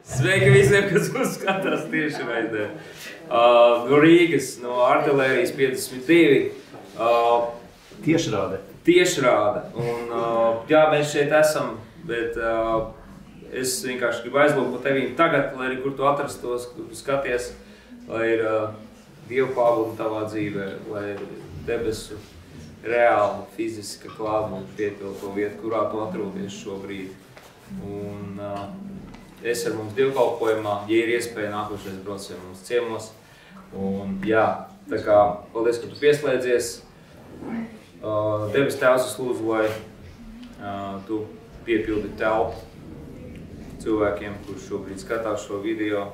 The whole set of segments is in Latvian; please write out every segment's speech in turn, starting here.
Sveiki visiem, kas mūs skatās tieši raidē. No Rīgas, no Artilērijas 52. Tiešrāde. Un, jā, mēs šeit esam, bet es vienkārši gribu aizlūgt pa tevīm tagad, lai arī kur tu atrastos, kur tu skaties, lai ir Dieva klātbūtne tavā dzīvē, lai debesu reāli, fiziska klātbūtne piepilda to vietu, kurā tu atrodies šobrīd. Un es ar mums dievkalpojumā, ja ir iespēja nākošais braucien mums ciemos. Un jā, tā kā paldies, ka tu pieslēdzies. Debes Tēvs, es lūdzu, lai tu piepildi telpu cilvēkiem, kur šobrīd skatās šo video,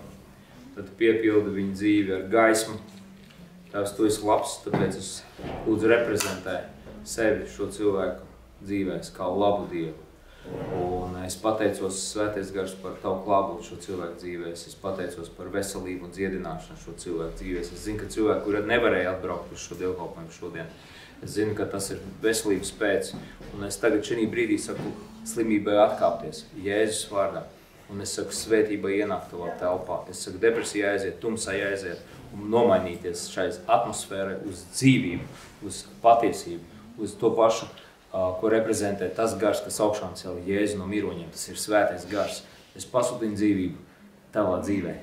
tad tu piepildi viņu dzīvi ar gaismu. Tēvs, tu esi labs, tāpēc es lūdzu reprezentē sevi šo cilvēku dzīvēs kā labu Dievu. Un es pateicos, Svētais Gars, par tavu klātbūtni šo cilvēku dzīvēs. Es pateicos par veselību un dziedināšanu šo cilvēku dzīvēs. Es zinu, ka cilvēki, kuri nevarēja atbraukt uz šo dievkalpojumu šodien, es zinu, ka tas ir veselības pēc. Un es tagad šī brīdī saku slimībai atkāpties Jēzus vārdā. Un es saku svētībai ienākt tavā telpā. Es saku depresijai aiziet, tumsai aiziet un nomainīties šai atmosfērai uz dzīvību, uz patiesību, uz to pašu, ko reprezentē tas gars, kas augšām cēla Jēzu no miroņiem. Tas ir svētais gars. Es pasludinu dzīvību tavā dzīvē.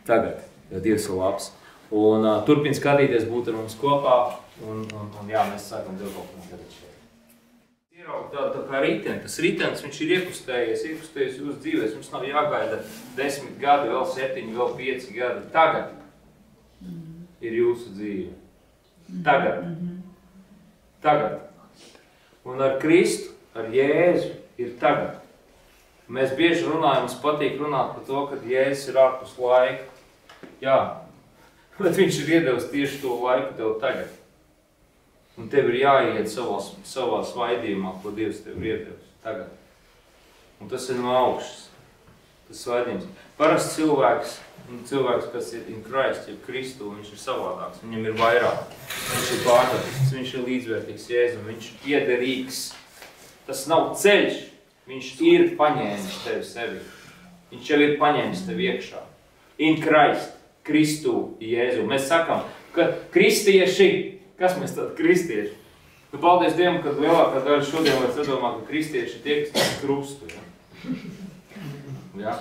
Tagad, jo Dievs ir labs. Un turpin skatīties, būt ar mums kopā. Un jā, mēs sākam dievkalpojumu tagad šeit. Ieraugt tā kā riteni. Tas ritenis, viņš ir iekustējies jūsu dzīvēs. Jums nav jāgaida 10 gadi, vēl 7, vēl 5 gadi. Tagad ir jūsu dzīve. Tagad. Un ar Kristu, ar Jēzu ir tagad. Mēs bieži runājam, mums patīk runāt par to, ka Jēzus ir ārpus laika. Jā, bet viņš ir iedevis tieši to laiku tev tagad. Un tev ir jāiet savā svaidījumā, ko Dievs tev ir iedevis tagad. Un tas ir no augšas, tas svaidījums. Parasts cilvēks, kas ir in Christ, ja Kristu, viņš ir savādāks, viņam ir vairāk. Viņš ir pārdabisks, viņš ir līdzvērtīgs Jēzum, viņš ir piederīgs. Tas nav ceļš, viņš ir paņēmis tevi sevi. Viņš jau ir paņēmis tevi iekšā. In Christ, Kristu, Jēzu. Mēs sakam, ka kristieši, kas mēs tādi kristieši? Nu, paldies Dievam, ka lielākā daļa šodien var sadomāt, ka kristieši ir tie, kas tas krustu. Ja?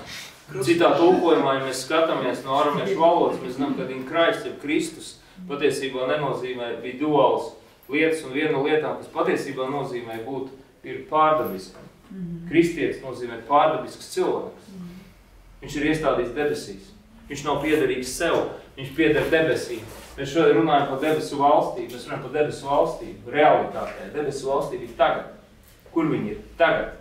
Citā tulkojumā, ja mēs skatāmies no aramiešu valodas, mēs zinām, ka in Christ, ja Kristus, patiesībā nenozīmē bija duāls lietas, un viena no lietām, kas patiesībā nozīmē būt, ir pārdabiskam. Kristietis nozīmē pārdabisks cilvēks. Viņš ir iestādīts debesīs. Viņš nav piederīgs sev, viņš pieder debesīm. Mēs šodien runājam par debesu valstību, mēs runājam par debesu valstību, realitātē. Debesu valstība ir tagad. Kur viņi ir? Tagad.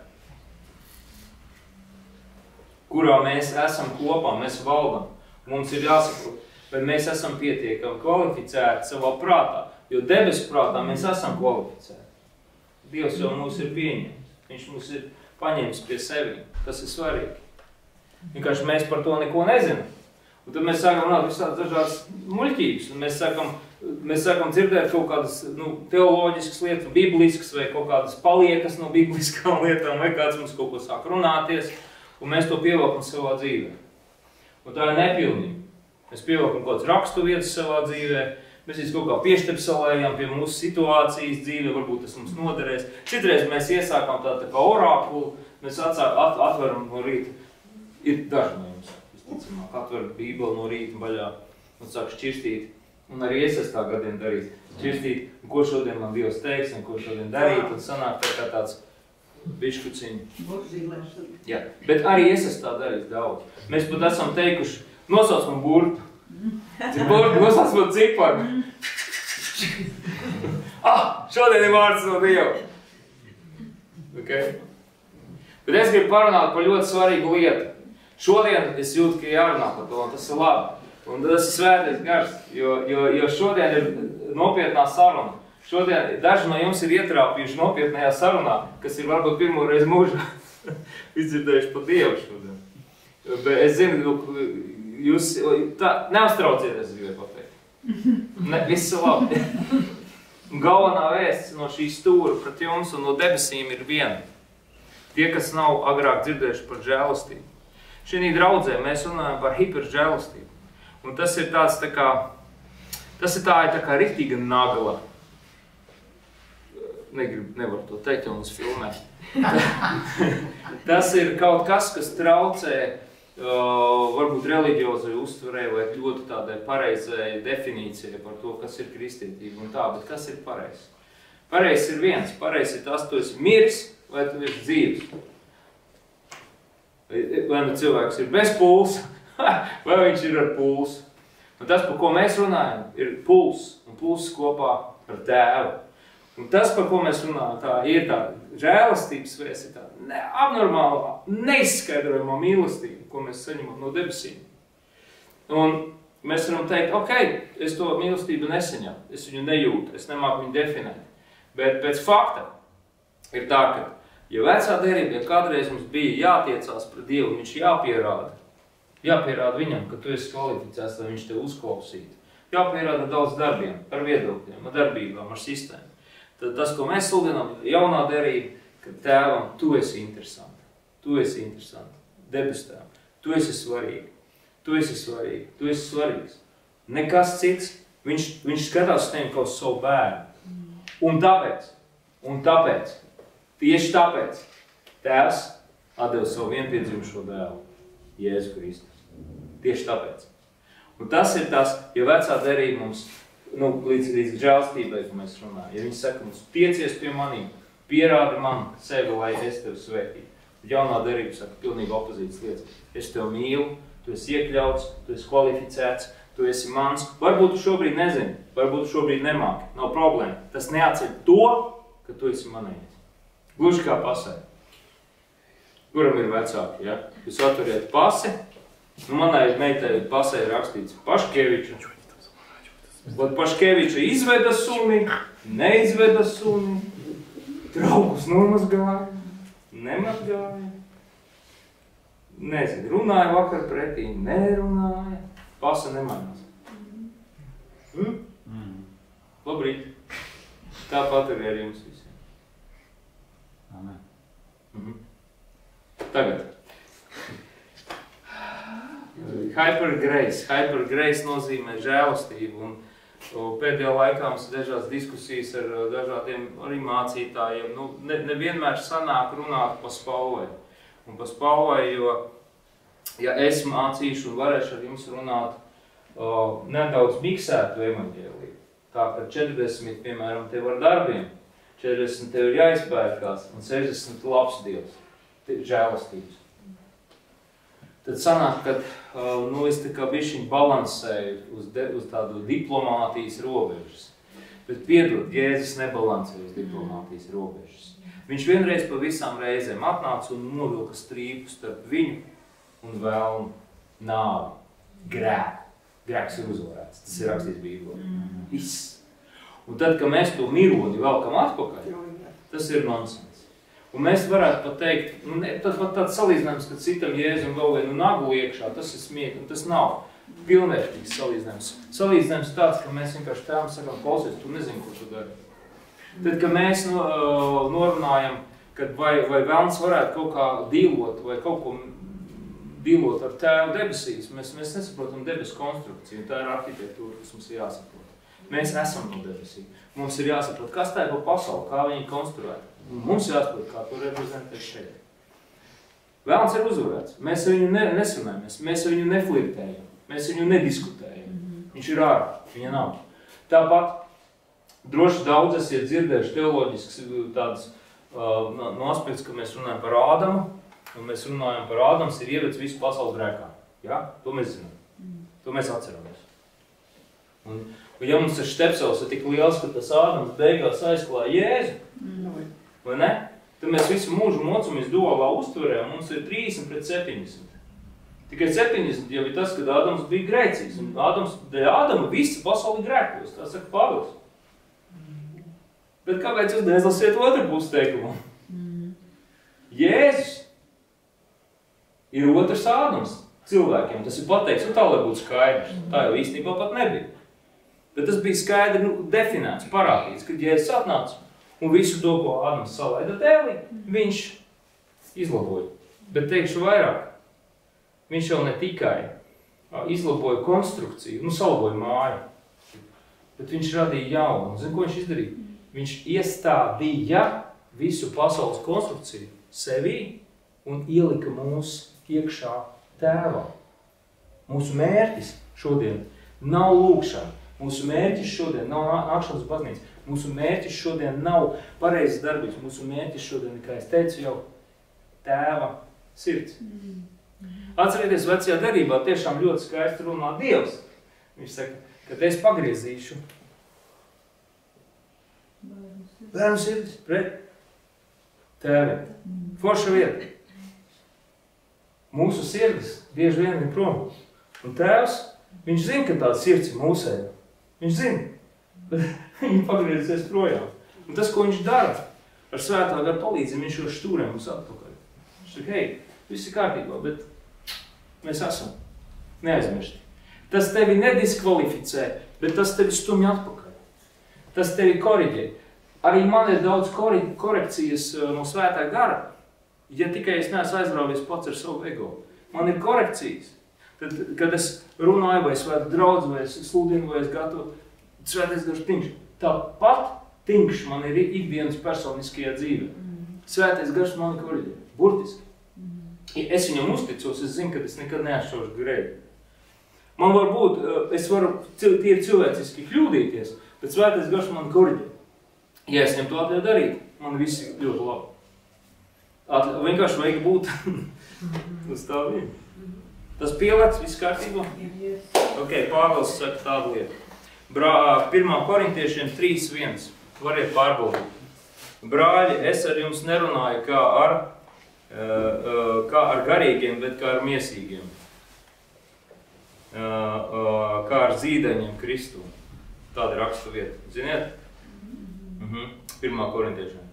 Kurā mēs esam kopā, mēs valdam. Mums ir jāsaprot, vai mēs esam pietiekami kvalificēti savā prātā, jo debesu prātā mēs esam kvalificēti. Dievs jau mūs ir pieņēmis, viņš mūs ir paņēmis pie sevi, tas ir svarīgi. Vienkārši mēs par to neko nezinām. Un tad mēs sākam runāt visādas dažādas muļķības, un mēs sākam dzirdēt kaut kādas teoloģiskas lietas, bibliskas vai kaut kādas paliekas no bibliskām lietām, vai kāds mums kaut ko sāk runāties. Un mēs to pievilkam savā dzīvē. Un tā ir nepilnība. Mēs pievilkam kaut kādas rakstu vietas savā dzīvē, mēs kaut kā pieštepsalējam pie mūsu situācijas dzīvē, varbūt tas mums noderēs. Citreiz mēs iesākam tā kā orākulu, mēs atveram no rīta. Ir daži no jums, visticamāk, atver Bībeli no rīta baļā un sāk šķirstīt. Un arī es tā gadiem darīt. Šķirstīt, ko šodien man Dievs teiks un ko šodien darīt. Un sanāk tā kā tāds biškuciņi. Jā, bet arī es tā darīju daudz. Mēs pat esam teikuši, nosauc man burtu. Burtu, nosauc man ciparu. Šodien ir vārds no Dieva. Okay? Bet es gribu parunāt par ļoti svarīgu lietu. Šodien es jūtu, ka jārunā par to, un tas ir labi. Un tas ir svētais gars, jo šodien ir nopietnā saruna. Šodien daži no jums ir ietrāpījuši nopietnējā sarunā, kas ir varbūt pirmo reizi mūžā izdzirdējuši par Dievu šodien. Bet es zinu, jūs neuztraucieties, es gribēju pateikt. Viss ir labi. Galvenā vēsts no šī stūra pret jums un no debesīm ir viena. Tie, kas nav agrāk dzirdējuši par žēlastību. Šī draudzē mēs runājam par hiperžēlastību. Un tas ir tāds tā kā riktīga nagla. Nevaru to teikt, jo mums filmē. Tas ir kaut kas, kas traucē varbūt reliģiozai uztverē vai ļoti tādai pareizai definīcijai par to, kas ir kristietība un tā, bet kas ir pareizs? Pareizs ir viens, pareizs ir tas, tu esi miris vai tu esi dzīves. Vai nu cilvēks ir bez pulsa, vai viņš ir ar pulsu. Un tas, par ko mēs runājam, ir puls, un pulss kopā ar tēvu. Un tas, par ko mēs runājam, tā ir tā žēlastības vēsts, ir tā abnormālā, neizskaidrojamā mīlestība, ko mēs saņemam no debesīm. Un mēs varam teikt, ok, es to mīlestību nesaņemu, es viņu nejūtu, es nemāku viņu definēt. Bet pēc fakta ir tā, ka, ja vecā derība, ja kādreiz mums bija jātiecās pret Dievu, viņš jāpierāda viņam, ka tu esi kvalificēts, lai viņš tev uzklausītu. Jāpierāda daudz darbiem, ar viedokļiem, ar darbībām, ar sistēmu. Tad tas, ko mēs sludinām, jaunā derība, ka tēvam, tu esi interesanti. Tu esi interesanti. Debes tēvam. Tu esi svarīgi. Tu esi svarīgi. Tu esi svarīgs. Nekas cits. Viņš skatās uz tevi kaut savu bērnu. Un tāpēc, tieši tāpēc, tēvs atdeva savu vienpiedzimušo dēlu, Jēzu Kristus. Tieši tāpēc. Un tas ir tas, ja vecā derība mums, līdz žēlstībai, ko mēs runājam, ja viņi saka mums, tiecies pie manīm, pierādi man sevi, lai es tevi svētītu. Jaunā derība saka pilnīgi opozītas lietas. Es tevi mīlu, tu esi iekļauts, tu esi kvalificēts, tu esi mans. Varbūt tu šobrīd nezini, varbūt tu šobrīd nemāki, nav problēma. Tas neatceļ to, ka tu esi manējis. Gluži kā pasē. Kuram ir vecāki, ja? Jūs atveriet pasi, manai meitai pasē ir rakstīts Paškeviča. Paškeviča izveda suni, neizveda suni, draugus nomazgāja, nemazgāja, nezinu, runāja vakar pretī, nerunāja, pasa nemainās. Labrīt. Tāpat ir ar jums visiem. Amen. Tagad. Hypergrace. Hypergrace nozīmē žēlastību. Un pēdējā laikā mums ir dažādas diskusijas ar dažādiem arī mācītājiem. Nevienmēr sanāk runāt pa spalvai. Un pa spalvai, jo ja es mācīšu un varēšu ar jums runāt nedaudz miksētu evaņģēliju. Tā, ka 40, piemēram, tev ar darbiem, 40 tev ir jāizpērkās un 60 labs Dievs. Žēlastības. Tad sanāk, ka es tā kā bišķiņ balansēju uz tādu diplomātijas robežas. Bet piedod, Jēzus nebalansēja uz diplomātijas robežas. Viņš vienreiz pa visām reizēm atnāca un novilka strīpu starp viņu un vēlnu, nāvi, grēku. Grēks ir uzvarēts. Tas ir rakstīts Bībelē. Viss. Un tad, kad mēs to mirodi velkam atpakaļ, tas ir nonsens. Un mēs varētu pat teikt, tad pat tāds salīdzinājums, kad citam Jēzum vēl vienu nagu iekšā, tas ir smiekli, un tas nav pilnvērtīgs salīdzinājums. Salīdzinājums tāds, ka mēs vienkārši tēvam sakām, klausies, tu nezini, ko tu dari. Tad, kad mēs norunājam, kad vai velns varētu kaut kā dīlot, vai kaut ko dīlot ar tēvu debesīs, mēs nesaprotam debesu konstrukciju, tā ir arhitektūra, kas mums ir jāsaprot. Mēs esam no debesī. Mums ir jāsaprot, kas tā ir pa pasauli, kā viņi konstruēt. Mums jāsaprot, kā to reprezentēt šeit. Velns ir uzvarēts. Mēs ar viņu nesunājamies, mēs ar viņu neflirtējam, mēs ar viņu nediskutējam. Viņš ir ārā, viņa nav. Tāpat droši daudz esiet dzirdējuši teoloģisks tāds no aspekts, ka mēs runājam par Ādamu, un mēs runājam par Ādams ir ievedis visu pasaules grēkā. Ja? To mēs zinām. To mēs atceramies. Un ja mums tas štepsels ir tik liels, ka tas Ādams beigās aizklāja Jēzu, vai ne? Tad mēs visu mūžu mocamies duālā uztverē, un mums ir 30 pret 70. Tikai 70 jau ir tas, kad Ādams bija grēcīgs. Un dēļ Ādama visa pasauli grēkos, tā saka Pāvils. Bet kāpēc jūs neizlasiet otru pusi teikumu? Jēzus ir otrs Ādams cilvēkiem. Tas ir pateikts, un tā lai būtu skaidrs. Tā jau īstenībā pat nebija. Bet tas bija skaidri definēts, parādīts, kad Jēzus atnāca. Un visu to, ko Ādams salaida tēlī, viņš izlaboja. Bet teikšu vairāk. viņš jau ne tikai izlaboja konstrukciju, salaboja māju, bet viņš radīja jaunu. Zini, ko viņš izdarīja? Viņš iestādīja visu pasaules konstrukciju sevī un ielika mūs iekšā tēvā. Mūsu mērķis šodien nav lūkšana. Mūsu mērķis šodien nav nākšanas baznīca. Mūsu mērķis šodien nav pareizas darbības. Mūsu mērķis šodien, kā es teicu jau, tēva sirds. Atcerieties, vecajā derībā tiešām ļoti skaisti runā Dievs. Viņš saka, kad es pagriezīšu bērnu sirdis pret tēviem. Forša vieta. Mūsu sirdis bieži vien ir prom. Un tēvs, viņš zina, ka tāds sirds ir mūsēja. Viņš zina, bet viņi pagriezīsies projām. Un tas, ko viņš dara, ar svētā gara palīdzību, viņš šo stūrē mums atpakaļ. Viņš saka, hei, viss ir kārtībā, bet mēs esam neaizmirsti. Tas tevi nediskvalificē, bet tas tevi stumj atpakaļ. Tas tevi koriģē. Arī man ir daudz korekcijas no svētā gara, ja tikai es neesmu aizrāvies pats ar savu ego. Man ir korekcijas. Tad, kad es runāju, vai es vai draudz, vai es sludinu, vai es gatavo, svētais gars tinkš. Tāpat tinkš man ir ikdienas personiskajā dzīvē. Svētais gars mani koriģē. Burtiski. Ja es viņam uzticos, es zinu, ka es nekad neatšķaušu grēku. Man var būt, es varu tīri cilvēciski kļūdīties, bet svētais gars mani koriģē. Ja es viņam to atļauju darīt, man viss ir ļoti labi. Vienkārši vajag būt uz tā vienu. Tas pielēts, viss kārtībā? Ok, Pāvils saka tādu lietu. 1. Korintiešiem 3.1. Variet pārbaudīt. Brāļi, es ar jums nerunāju kā ar garīgiem, bet kā ar miesīgiem. Kā ar zīdaņiem Kristū. Tāda ir raksta vieta. Ziniet? 1. Korintiešiem.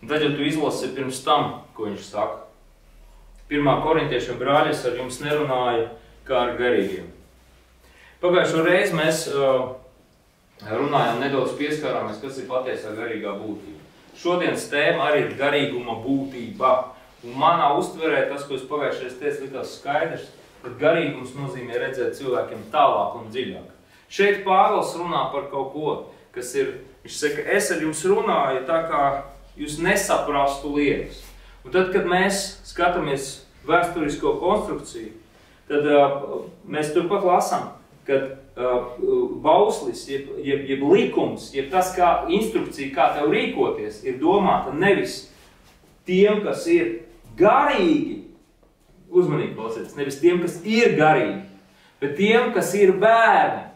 Un tad, ja tu izlasi pirms tam, ko viņš saka. 1. Korintiešiem brāļi, es ar jums nerunāju kā ar garīgiem. Pagājušo reizi mēs runājām, nedaudz pieskārāmies, kas ir patiesā garīgā būtība. Šodienas tēma arī ir garīguma būtība. Un manā uztverē tas, ko es pagājušajā teicu, likās skaidrs, ka garīgums nozīmē redzēt cilvēkiem tālāk un dziļāk. Šeit Pāvils runā par kaut ko, kas ir, viņš saka, es ar jums runāju tā kā jūs nesaprastu lietas. Un tad, kad mēs skatāmies vēsturisko konstrukciju, tad mēs turpat lasām, kad bauslis, jeb likums, jeb tas kā instrukcija, kā tev rīkoties, ir domāta nevis tiem, kas ir garīgi, uzmanīgi klausieties, nevis tiem, kas ir garīgi, bet tiem, kas ir bērni.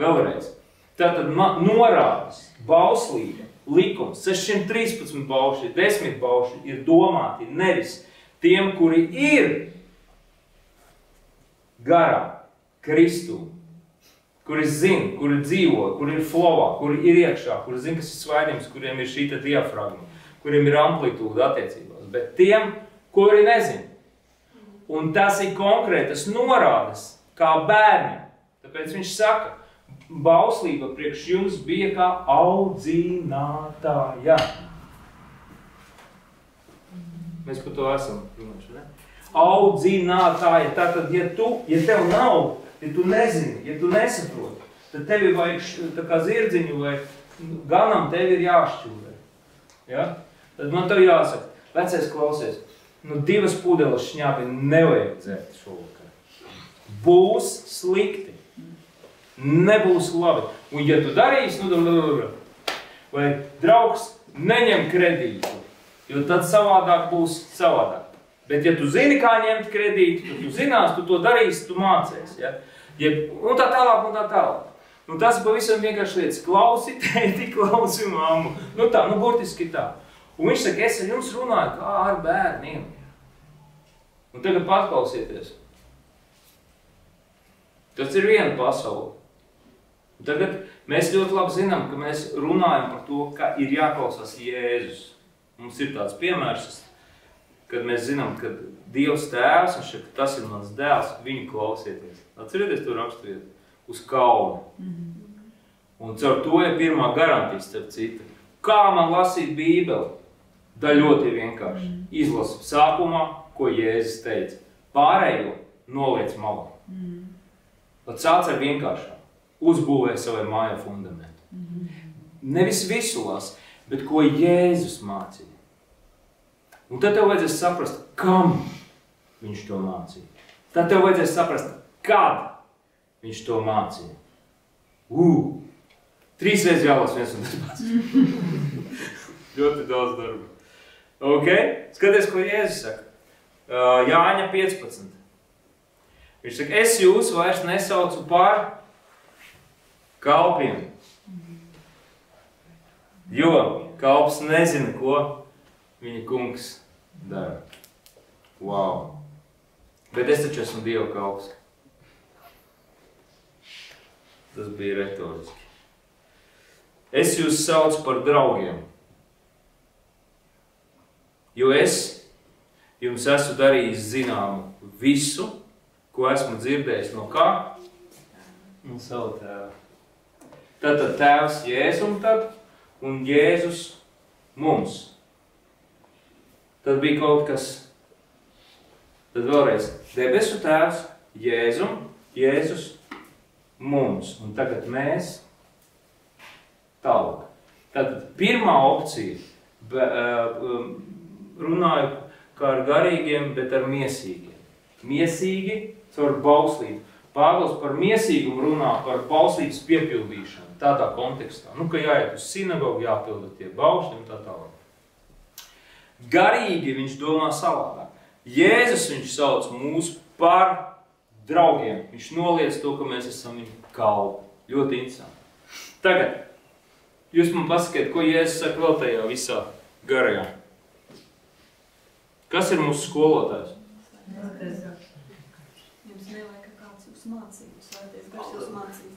Vēlreiz. Tātad norādes, bauslība, likums, 613 baušļi, 10 baušļi ir domāti nevis tiem, kuri ir garā, Kristū, kuri zina, kuri dzīvo, kuri ir flowā, kuri ir iekšā, kuri zina, kas ir svaidījums, kuriem ir šī diafragma, kuriem ir amplitūda attiecībās, bet tiem, kuri nezina. Un tas ir konkrētas norādes, kā bērni. Tāpēc viņš saka, bauslība priekš jums bija kā audzinātāja. Mēs par to esam runājuši, ne? Audzinātāja. Tātad, ja tev nav, ja tu nezini, ja tu nesaproti, tad tevi vajag tā kā zirdziņu vai ganam tevi ir jāšķūrē. Ja? Tad man tev jāsaka, vecais klausies, 2 pudeles šņāpi nevajag dzert šovakar. Būs slikti. Nebūs labi. Un ja tu darīsi, vai draugs neņem kredītu, jo tad savādāk būs savādāk. Bet ja tu zini, kā ņemt kredītu, tad tu zinās, tu to darīsi, tu mācies. Ja? Un tā tālāk, un tā tālāk. Un tas ir pavisam vienkārši lietas. Klausi tēti, klausi mammu. Burtiski tā. Un viņš saka, es ar jums runāju kā ar bērniem. Un tagad paklausieties. Tas ir viena pasaule. Tagad mēs ļoti labi zinām, ka mēs runājam par to, ka ir jāklausās Jēzus. Mums ir tāds piemērs, kad mēs zinām, ka Dievs tēvs, un šeit, tas ir mans dēls, viņu klausieties. Atcerieties to raksturvietu? Uz kauna. Un caur to ir pirmā garantija, starp citu. Kā man lasīt Bībeli? Da ļoti vienkārši. Izlasu sākumā, ko Jēzus teica. Pārējo noliec malā. Sāc ar vienkāršām. Uzbūvē savai mājā fundamentu. Nevis visu las, bet ko Jēzus mācīja. Un tad tev vajadzēs saprast, kam viņš to mācīja. Tad tev vajadzēs saprast, kad viņš to mācīja. 3 reizes jālas viens un tas pats. Ļoti daudz darba. Ok? Skaties, ko Jēzus saka. Jāņa 15. Viņš saka, es jūs vairs nesaucu par kalpiem. Jo kalps nezina, ko viņa kungs dara. Wow! Bet es taču esmu Dieva kalps. Tas bija retoriski. Es jūs saucu par draugiem. Jo es jums esmu darījis zināmu visu, ko esmu dzirdējis no kā? No savu tēvu. Tad tēvs Jēzum tad un Jēzus mums. Tad bija kaut kas, tad vēlreiz, debesu tēvs Jēzum, Jēzus mums. Un tagad mēs tālāk. Tad pirmā opcija runāju kā ar garīgiem, bet ar miesīgiem. Miesīgi caur bauslību. Pāvils par miesīgumu runā par bauslības piepildīšanu, tādā kontekstā. Ka jāiet uz sinagogu, jāpilda tie baušļi un tā tālāk. Garīgi viņš domā savādāk. Jēzus viņš sauc mūs par draugiem. Viņš noliec to, ka mēs esam viņa kalpi. Ļoti interesanti. Tagad, jūs man pasakiet, ko Jēzus saka vēl tajā visā garajā. Kas ir mūsu skolotājs? Jums nevajag, ka kāds jūs mācīs, svētais gars jūs mācīs.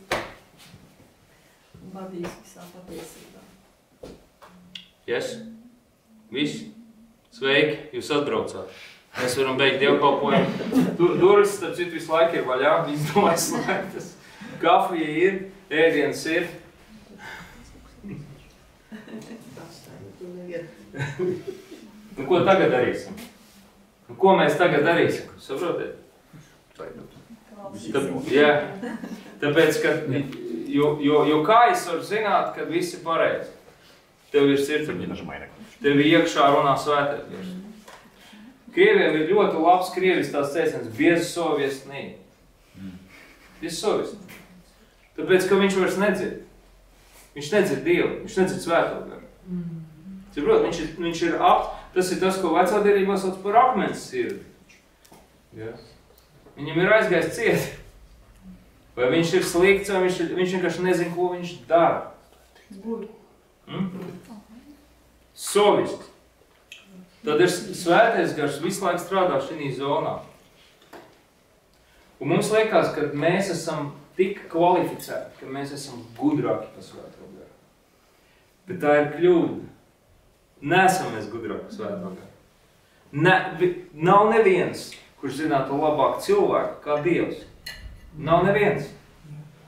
Un vadīs visā patiesībā. Yes? Viss? Sveiki, jūs atbraucāt. Mēs varam beigt dievkalpojumu. Durvis, starp citu, visu laiku ir vaļā, viņas domāja slēgtas. Kafija ir, ēdienas ir. Ko tagad darīsim? Ko mēs tagad darīsim? Saprotiet? Jā. Tāpēc, ka, jo kā es varu zināt, kad viss ir pareizi? Tev ir sirds. Tev ir iekšā runā svētais gars. Krieviem ir ļoti labs krievis tās teiciens, bez sovies nī. Bez sovies. Tāpēc, ka viņš vairs nedzird. Viņš nedzird Dievu, viņš nedzird svēto garu. Saprot, viņš ir tas ir tas, ko vecā derībā sauc par akmens sirdi. Ja? Viņam ir aizgājis ciet. Vai viņš ir slikts, vai viņš vienkārši nezina, ko viņš dara. Sovists. Tad ir svētais gars visu laiku strādā šī zonā. Un mums liekas, ka mēs esam tik kvalificēti, ka mēs esam gudrāki par svēto garu. Bet tā ir kļūda. Nesam mēs gudrāki par svēto garu. Nav neviens, kurš zinātu labāk cilvēku kā Dievs. Nav neviens.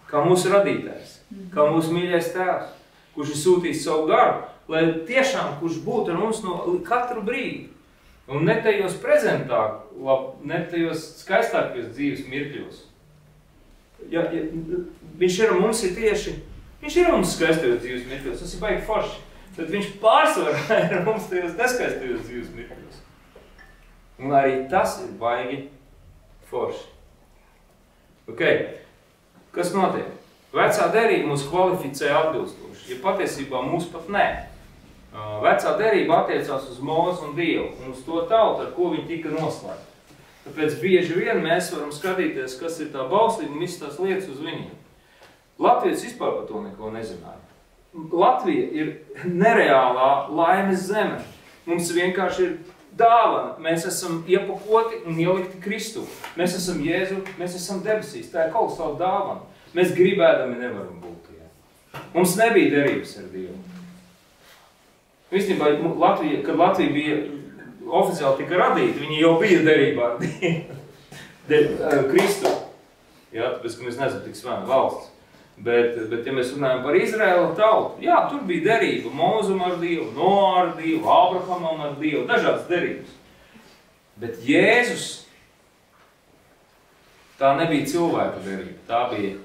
Kā mūsu radītājs, kā mūsu mīļais tēvs, kurš ir sūtījis savu garu, lai tiešām kurš būtu ar mums no katru brīdi. Un ne tajos prezentāk, ne tajos skaistākajos dzīves mirkļos. Viņš ir mums ir tieši, viņš ir mums skaistajos dzīves mirkļos, tas ir baigi forši. Tad viņš pārsvarā ir mums tajos neskaistajos dzīves mirkļos. Un arī tas ir baigi forši. Ok, kas notiek? Vecā derība mūs kvalificē atbilstoši, ja patiesībā mūs pat nē. Vecā derība attiecās uz Mūzu un Dievu un uz to tautu, ar ko viņi tika noslēgti. Tāpēc bieži vien mēs varam skatīties, kas ir tā bauslība un visas tās lietas uz viņiem. Latvijas vispār par to neko nezināja. Latvija ir nereālā laimes zeme. Mums vienkārši ir dāvana. Mēs esam iepakoti un ielikti Kristu. Mēs esam Jēzu, mēs esam debesīs. Tā ir kolosāla dāvana. Mēs gribēdami nevaram būt. Mums nebija derības ar Dievu. Īstenībā, kad Latvija bija oficiāli tika radīta, viņi jau bija derībā ar Dievu. Kristu. Jā, tāpēc, ka mēs neesam tik svēna valsts. Bet, ja mēs runājam par Izraēla tautu, jā, tur bija derība Mūzum ar Dievu, Noā ar Dievu, Abrahamam ar Dievu, dažādas derības. Bet Jēzus Tā nebija cilvēka derība, tā bija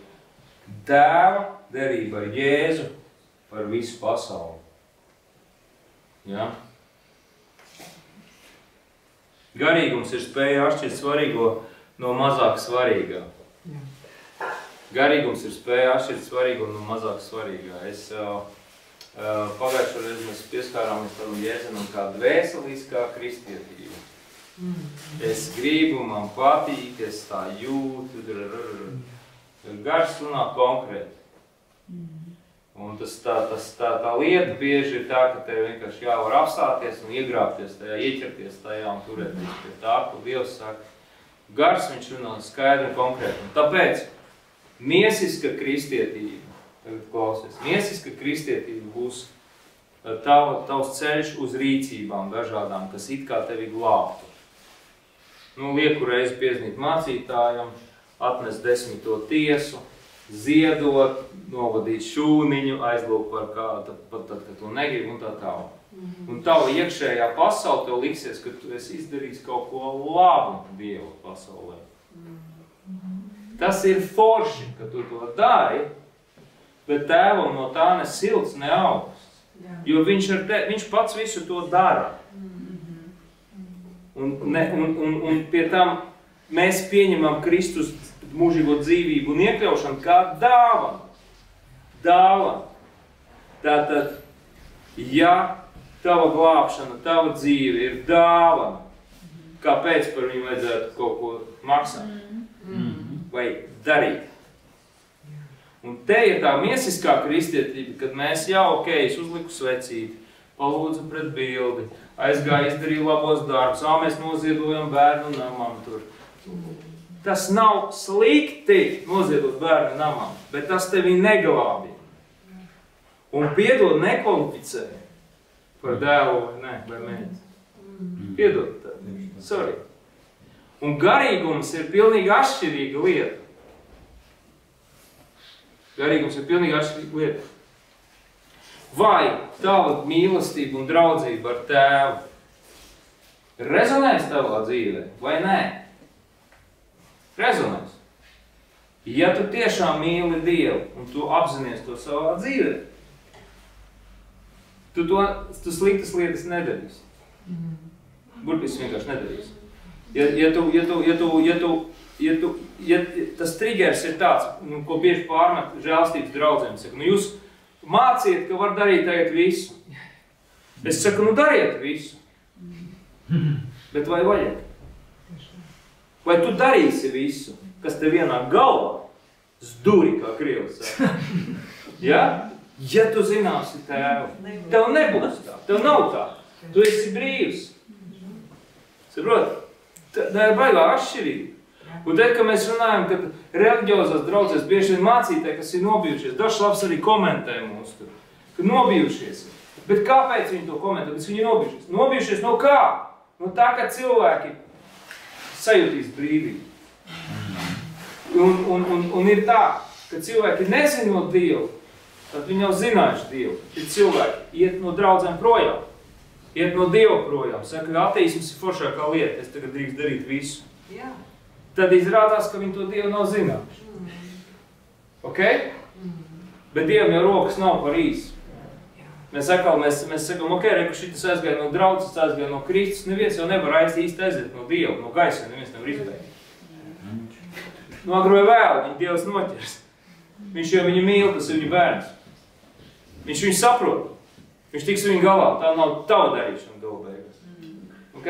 Tēva derība ar Jēzu par visu pasauli. Ja? Garīgums ir spēja atšķirt svarīgo no mazāk svarīgā. Garīgums ir spēja atšķirt svarīgo no mazāk svarīgā. Pagājušo reizi mēs pieskārāmies tam jēdzienam kā dvēseliskā kristietība. Es gribu, man patīk, es tā jūtu. Gars runā konkrēti. Un tā lieta bieži ir tā, ka tev vienkārši jāvar apstāties un iegrābties tajā, ieķerties tajā un turēties pie tā, ko Dievs saka. Gars viņš runā skaidri un konkrēti. Un tāpēc miesiska kristietība, tagad klausies, miesiska kristietība būs tavs ceļš uz rīcībām dažādām, kas it kā tevi glābtu. Lieku reizi piezīmēt mācītājam, atnest 10. tiesu, ziedot, novadīt šūniņu, aizlūgt par kādu, pat tad, kad tu negribi un tā tālāk. Un tava iekšējā pasaule tev liksies, ka tu esi izdarījis kaut ko labu Dieva pasaulē. Tas ir forši, ka tu to dari, bet Tēvam no tā ne silts, ne augsts. Jo viņš pats visu to dara. Un pie tam mēs pieņemam Kristus mūžīgo dzīvību un iekļaušanu kā dāvanu. Dāvanu. Tātad, ja tava glābšana, tava dzīve ir dāvana, kāpēc par viņu vajadzētu kaut ko maksāt? Vai darīt? Un te ir tā miesiskā kristietība, kad mēs es uzliku svecīti, palūdzu pret bildi, aizgāju, izdarīju labos darbus, mēs noziedojam bērnu namam tur. Tas nav slikti noziedot bērnu namam, bet tas tevi neglābj. Un piedod nekvalificē par dēlu vai mēģi. Piedod tev. Sorry. Un garīgums ir pilnīgi atšķirīga lieta. Garīgums ir pilnīgi atšķirīga lieta. Vai tava mīlestība un draudzība ar Tēvu rezonēs tavā dzīvē vai nē? Rezonēs. Ja tu tiešām mīli Dievu un tu apzinies to savā dzīvē, tu sliktas lietas nedarīsi. Burtiski vienkārši nedarīsi. Ja tas triggers ir tāds, ko bieži pārmet žēlstības draudzēm, saka, jūs māciet, ka var darīt tagad visu. Es saku, dariet visu. Bet vai vajag? Vai tu darīsi visu, kas tev ienāk galvā? Zduri, kā Krievs saka. Ja? Ja tu zināsi Tēvu, tev nebūs tā, tev nav tā. Tu esi brīvs. Saprot? Tā ir baigā atšķirība. Un tad, kad mēs runājam, kad reliģiozās draudzēs bieži vien mācītāji, kas ir nobijušies, dažs labs arī komentē mūs tur, ka nobijušies. Bet kāpēc viņi to komentē? Bet viņi nobijušies. Nobijušies no kā? No tā, ka cilvēki sajūtīs brīvību. Un ir tā, ka cilvēki nezinot Dievu, tad viņi jau zinājuši Dievu. Tad cilvēki iet no draudzēm projām. Iet no Dieva projām. Saka, ka ateisms ir foršākā lieta. Es tagad drīkst darīt visu. Jā. Tad izrādās, ka viņi to Dievu nav zinājuši. Ok? Bet Dievam jau rokas nav par īsu. Mēs sakām, ok, reku šitas aizgāja no draudzes, aizgāja no Kristus. Neviens jau nevar īsti aiziet no Dieva, no gaisa. Neviens nevar izbēgt. No agru vai vēl, viņa Dievs noķers. Viņš jau viņu mīl, tas ir viņa bērns. Viņš viņu saprot. Viņš tiks viņu galā. Tā nav tava darīšana galu beigās. Ok?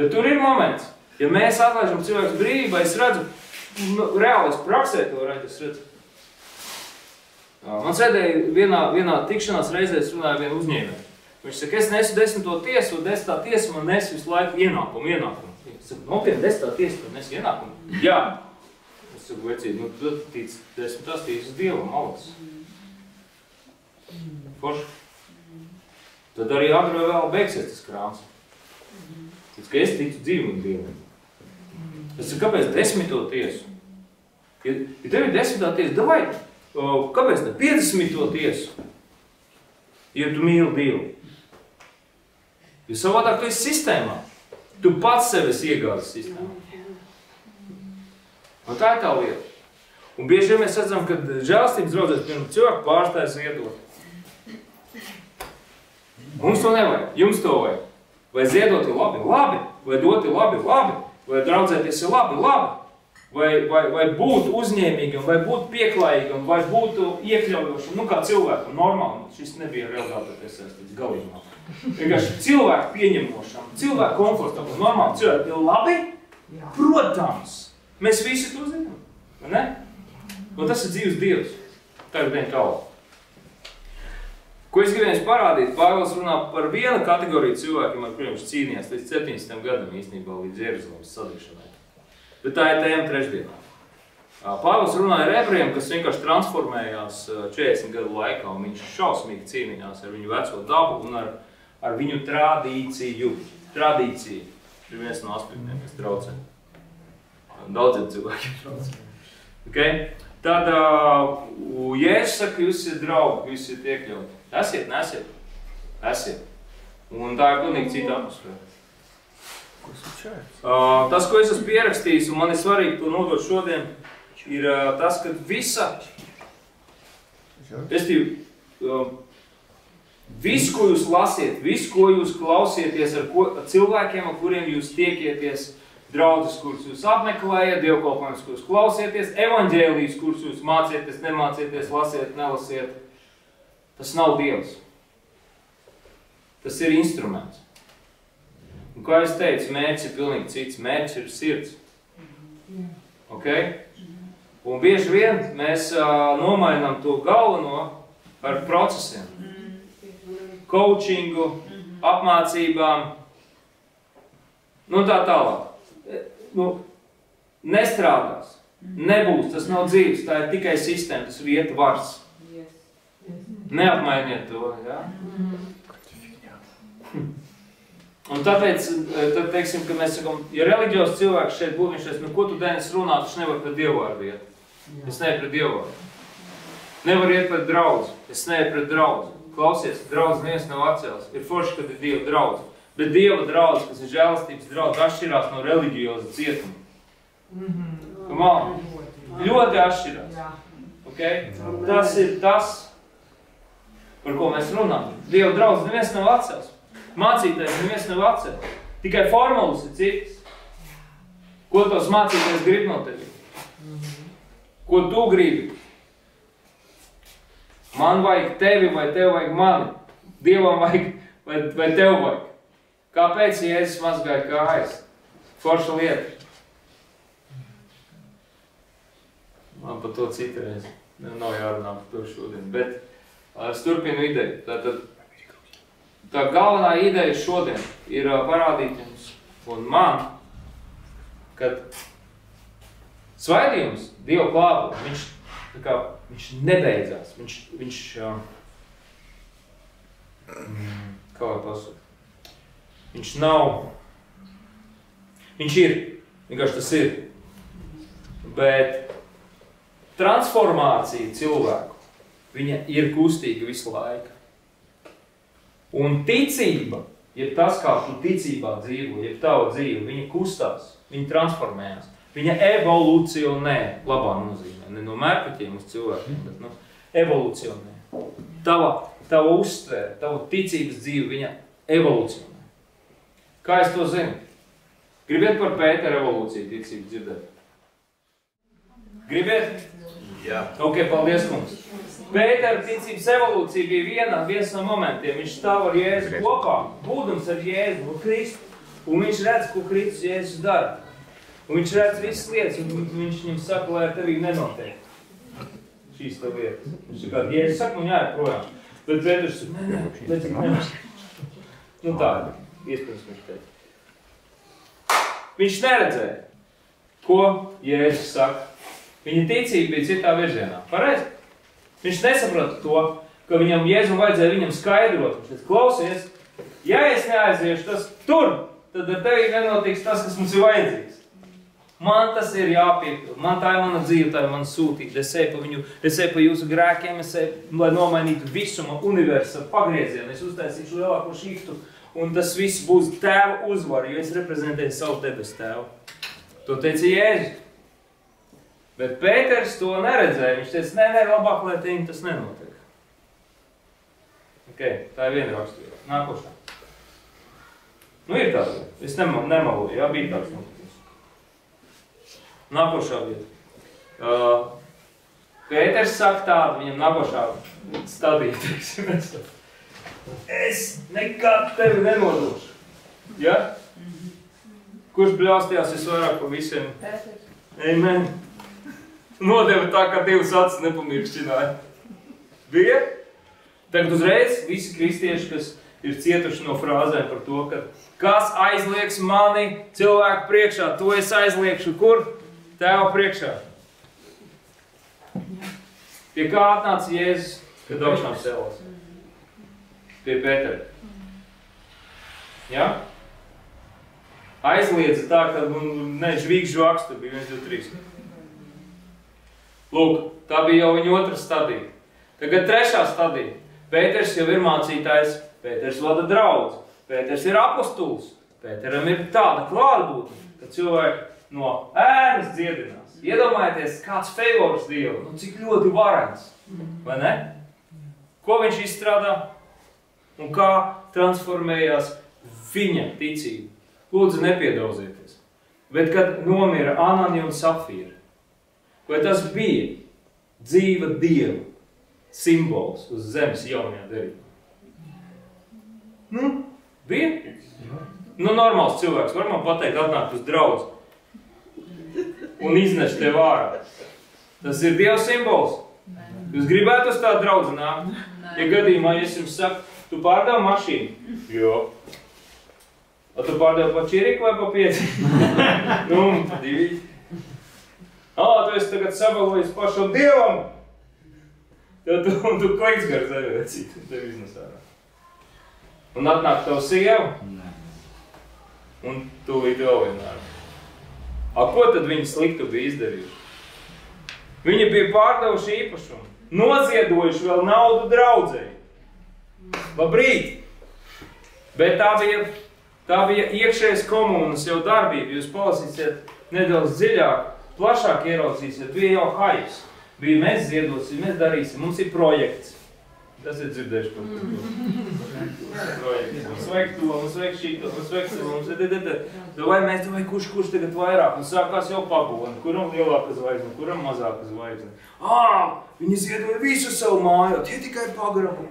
Bet tur ir moments. Ja mēs atlaižam cilvēku brīvībā, es redzu, reāli es praksē to redzu, Man sēdēja vienā tikšanās reizē, es runāju vienu uzņēmēju. Viņš saka, es nesu 10. tiesu, un 10. tiesa man nes visu laiku ienākumu. Es saku, nopietni 10. tiesa, tu nes ienākumu? Jā. Es saku, vecīgi, tu tic 10. tiesas Dievam, malks. Forši. Tad arī agri vai vēl beigsies tas krāns. Tad, ka es ticu dzīvību Dievam. Es saku, kāpēc 10. tiesu? Ja tev ir 10. tiesa, davai, kāpēc ne 50. tiesu? Ja tu mīli Dievu. Jo savādāk tu esi sistēmā. Tu pats sevi esi iegāzis sistēmā. Un tā ir tā lieta. Un bieži vien mēs redzam, ka žēlstības draudzēs, piemēram, cilvēku pārstājas ziedot. Mums to nevajag, jums to vajag. Vai ziedot ir labi? Labi. Vai dot ir labi? Labi. Vai draudzēties ir labi? Labi. Vai būt uzņēmīgam, vai būt pieklājīgam, vai būt iekļaujošam, nu kā cilvēkam, normāli. Šis nebija realitāte iesaistīts galīgumā. Vienkārši cilvēku pieņemošam, cilvēku komfortabli, normāli cilvēki ir labi? Protams. Mēs visi to zinām, vai ne? Un tas ir dzīves Dievs. Tagad vien kalva. Ko es gribēju parādīt? Pāvils runā par vienu kategoriju cilvēkiem, ar kuriem viņš cīnījās līdz 17. gadam īstenībā, līdz Jeruzalemes sadīšanai. Bet tā ir tēma trešdienā. Pāvils runāja ar ebrejiem, kas vienkārši transformējās 40 gadu laikā, un viņš šausmīgi cīnījās ar viņu veco dabu un ar viņu tradīciju. Tradīcija ir viens no aspektiem, kas traucē. Daudziem cilvēkiem traucē. Okay? Tad Jēzus saka, jūs esat draugi, jūs esat iekļauti. Esiet, nesiet? Esiet. Un tā ir pilnīgi cita atmosfēra. Tas, ko es esmu pierakstījis, un man ir svarīgi to nodot šodien, ir tas, ka visa, visu, ko jūs lasiet, visu, ko jūs klausieties ar cilvēkiem, ar kuriem jūs tiekieties, draudzes, kurus jūs apmeklējat, dievkalpojumus, kurus klausieties, evaņģēlijas, kurus jūs mācieties, nemācieties, lasiet, nelasiet. Tas nav Dievs. Tas ir instruments. Un kā es teicu, mērķis ir pilnīgi cits. Mērķis ir sirds. Okay? Un bieži vien mēs nomainām to galveno ar procesiem. Coachingu, apmācībām, nu tā tālāk. Nestrādās, nebūs, tas nav dzīves, tā ir tikai sistēma, tas ir vieta vars. Neapmainiet to, jā? Un tāpēc, tad teiksim, ka mēs sakam, ja reliģios cilvēks šeit būtu, viņš teiks, ko tu dēļas runā, taču nevar pret Dievvārdu iet. Es neeju pret Dievvārdu. Nevar iet pret draudzi, es neeju pret draudzi. Klausies, draudzi neviens nav atcēlis, ir forši, kad ir Dieva draudzi. Bet Dieva draudz, kas ir žēlastības draudz, atšķirās no reliģioza cietuma. Come on. Ļoti atšķirās. Okay? Tas ir tas, par ko mēs runājam. Dieva draudz neviens nav atcēlis. Mācītājs neviens nav atcēlis. Tikai formulas ir citas. Ko tos mācītājs grib no tevi? Ko tu gribi? Man vajag tevi vai tev vajag mani? Dievam vajag vai tev vajag? Kāpēc Jēzus mazgāja kājas? Forša lieta. Man par to citreiz nav jārunā par to šodien, bet es turpinu ideju. Tā galvenā ideja šodien ir parādīt jums un man, kad svaidījums, Dieva klātbūtne, viņš nebeidzās. Viņš kā var pasaka? Viņš nav, viņš ir, vienkārši tas ir, bet transformācija cilvēku, viņa ir kustīga visu laiku. Un ticība, jeb tas, kā tu ticībā dzīvo, jeb tava dzīve, viņa kustās, viņa transformējās, viņa evolucionē, labā nozīmē, ne no mērķiem uz cilvēkiem, bet evolucionē. Tava uztvere, tava ticības dzīve, viņa evolucionē. Kā es to zinu? Gribiet par Pētera evolūciju ticību dzirdēt? Gribiet? Jā. Ok, paldies mums. Pētera ticības evolūcija bija viens no momentiem. Viņš stāv ar Jēzu kopā, būdams ar Jēzu, ar Kristu. Un viņš redz, ko Kristus Jēzus dara. Un viņš redz visas lietas, un viņš viņam saka, lai ar tevī nenotiek šīs tev lietas. Viņš saka, Jēzus saka, man jāiet projām. Bet Pēters saka, nē. Nu tā, iespējams viņš teica. Viņš neredzēja, ko Jēzus saka. Viņa ticība bija citā virzienā. Pareizi? Viņš nesaprata to, ka viņam Jēzum vajadzēja viņam skaidrot. Viņš teica, klausies, ja es neaiziešu tas tur, tad ar tevi nenotiks tas, kas mums ir vajadzīgs. Man tas ir jāpiekļūt. Man tā ir mana dzīve, tā ir mana sūtība. Es eju pa viņu, es eju pa jūsu grēkiem, es eju, lai nomainītu visuma universa pagriezienu. Es uztaisīšu lielāko šiftu, un tas viss būs tēva uzvaru, jo es reprezentēju savu debes tēvu. To teica Jēzus. Bet Pēters to neredzēja. Viņš teica, nē, labāk, lai tiem tas nenotiek. Ok, tā ir viena raksturība. Nākošā. Nu, ir tāda. Es nemaluju, jā, bija tāds notikums. Nākošā vieta. Pēters saka tādu, viņam nākošā stadija, teiksim, es nekad tevi nenodošu. Ja? Kurš bļaustījās visvairāk pa visiem? Pēters. Amen. Nodeva tā, kā divas acis nepamirkšķināja. Bija? Tagad uzreiz visi kristieši, kas ir cietuši no frāzēm par to, ka kas aizliegs mani cilvēku priekšā, to es aizliekšu kur? Tēva priekšā. Pie kā atnāca Jēzus, kad augšām cēlās? Pie Pētera. Ja? Aizliedza tā, ka žvīgs žvaks, tur bija 1, 2, 3. Lūk, tā bija jau viņa otra stadija. Tagad trešā stadija. Pēters jau ir mācītājs, Pēters vada draudzi, Pēters ir apostuls. Pēteram ir tāda klātbūtne, ka cilvēki no ēnas dziedinās. Iedomājieties, kāds favors Dievu, nu cik ļoti varens, vai ne? Ko viņš izstrādā un kā transformējās viņa ticība. Lūdzu, nepiedaudzieties. Bet, kad nomira Anani un Safīra, vai tas bija dzīva Dieva simbols uz zemes jaunajā derībā? Nu, bija? Nu, normāls cilvēks var man pateikt, atnākt uz draudzi un iznest tev ārā. Tas ir Dieva simbols. Jūs gribētu uz tādu draudzi nākt? Ja gadījumā, ja es jums saku, tu pārdev mašīnu? Jo. A tu pārdev pa čiriku vai pa 5? Nu, 2. Tu esi tagad sabalojis pašam Dievam. Un tu kliks gar zaļvecīt, un tev iznes ārā. Un atnāk tavu sievu, un tūlīt vēl vienkārši. Ko tad viņi sliktu bija izdarījuši? Viņi bija pārdevuši īpašumu, noziedojuši vēl naudu draudzēji. Labrīt! Bet tā bija iekšējas komunas jau darbība. Jūs palasīsiet nedaudz dziļāk, plašāk ieraudzīsiet. Bija jau haips. Bija mēs ziedosim, mēs darīsim. Mums ir projekts. Tas ir dzirdējuši par to. Projekts. Mums vajag to, mums vajag šito, mums vajag to, mums vai kurš tagad vairāk. Un sākās jau pabūvani. Kuram lielāka zvaigzne, kuram mazāka zvaigzne. Viņi ziedoja visu savu māju, tie tikai pagrabu.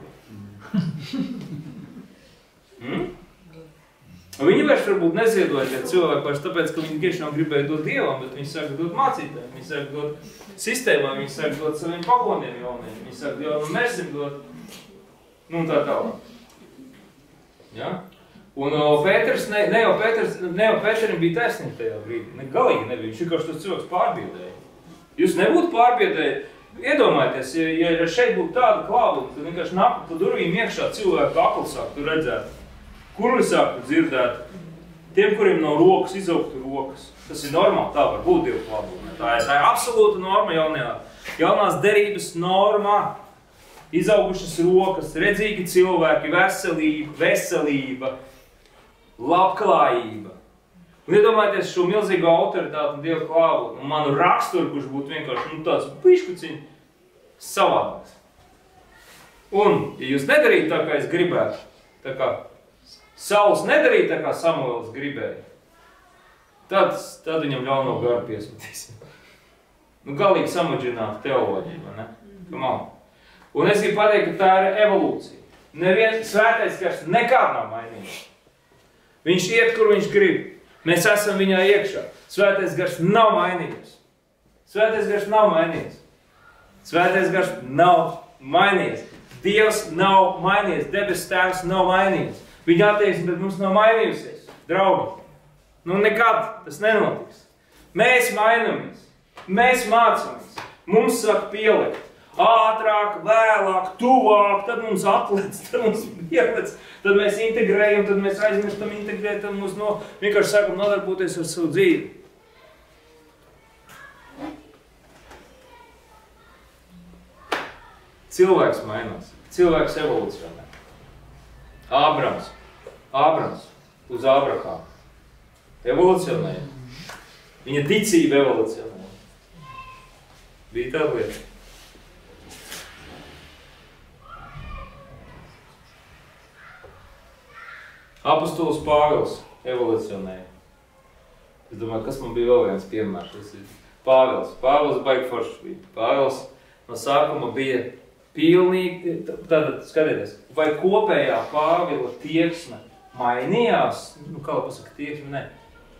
Viņi vairs varbūt neziedoja tie cilvēki vairs tāpēc, ka viņi tiešām gribēja dot Dievam, bet viņi sāka dot mācītājiem, viņi sāka dot sistēmām, viņi sāka dot saviem pagoniem jauniem, viņi sāka jau mērsim dot, nu un tā tālāk. Ja? Un Pēters, ne jau Pēterim bija taisnība tajā brīdī, ne galīgi nebija, viņš vienkārši tos cilvēks pārbiedēja. Jūs nebūtu pārbiedēji, iedomājieties, ja šeit būtu tāda klābuma, tad vienkārši nāk pa durvīm iekšā cilvēku akli sāktu redzēt. Kurli sāktu dzirdēt? Tiem, kuriem nav rokas, izaugtu rokas. Tas ir normāli, tā var būt Dieva klātbūtnē. Tā ir absolūta norma jaunās derības normā. Izaugušas rokas, redzīgi cilvēki, veselība, labklājība. Un iedomājieties šo milzīgo autoritāti un Dieva klātbūtni un manu raksturu, kurš būtu vienkārši tāds biškuciņ savādāks. Un, ja jūs nedarītu tā, kā es gribētu, tā kā Sauls nedarīja tā, kā Samuels gribēja, tad viņam ļauno garu piesūtīsim. Nu, galīgi samadžināta teoloģija, vai ne? Come on. Un es gribu pateikt, ka tā ir evolūcija. Neviens svētais gars nekād nav mainījies. Viņš iet, kur viņš grib. Mēs esam viņā iekšā. Svētais gars nav mainījies. Svētais gars nav mainījies. Svētais gars nav mainījies. Dievs nav mainījies. Debes tēvs nav mainījies. Viņa attieksme pret mums nav mainījusies. Draugi, nu nekad tas nenotiks. Mēs mainamies. Mēs mācamies. Mums saka pielikt. Ātrāk, vēlāk, tuvāk, tad mums atlec, tad mums pielec, tad mēs integrējam, tad mēs aizmirstam integrēt, tad mums vienkārši sākam nodarboties ar savu dzīvi. Cilvēks mainās. Cilvēks evolucionē. Ābrams uz Ābrahāmu. Evolucionēja. Viņa ticība evolucionēja. Bija tā lieta. Apostols Pāvils evolucionēja. Es domāju, kas man bija vēl viens piemērs. Pāvils. Pāvils baigi foršs bija. Pāvils no sākuma bija pilnīgi, tātad skatieties, vai kopējā Pāvila tieksme mainījās, kā lai pasaka tieksme, ne,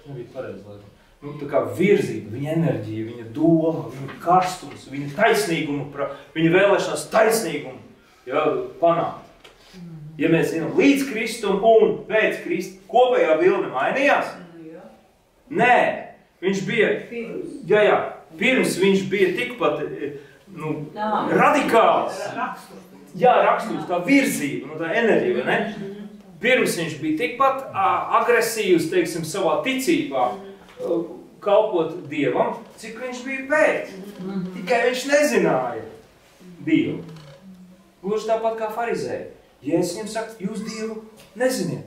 tas nebija pareizi, laikam. Tā kā virzība, viņa enerģija, viņa doma, viņa karstums, viņa taisnīgumu, viņa vēlēšanās taisnīgumu, panākt. Ja mēs zinām līdz Kristum un pēc Kristum, kopējā bilde mainījās? Nē, viņš bija, pirms viņš bija tikpat radikāls. Raksturs, tā virzība, tā enerģija, ne? Pirms viņš bija tikpat agresīvs, teiksim, savā ticībā, kalpot Dievam, cik viņš bija pēc. Tikai viņš nezināja Dievu. Gluži tāpat kā farizēji. Jēzus viņam saka, jūs Dievu neziniet.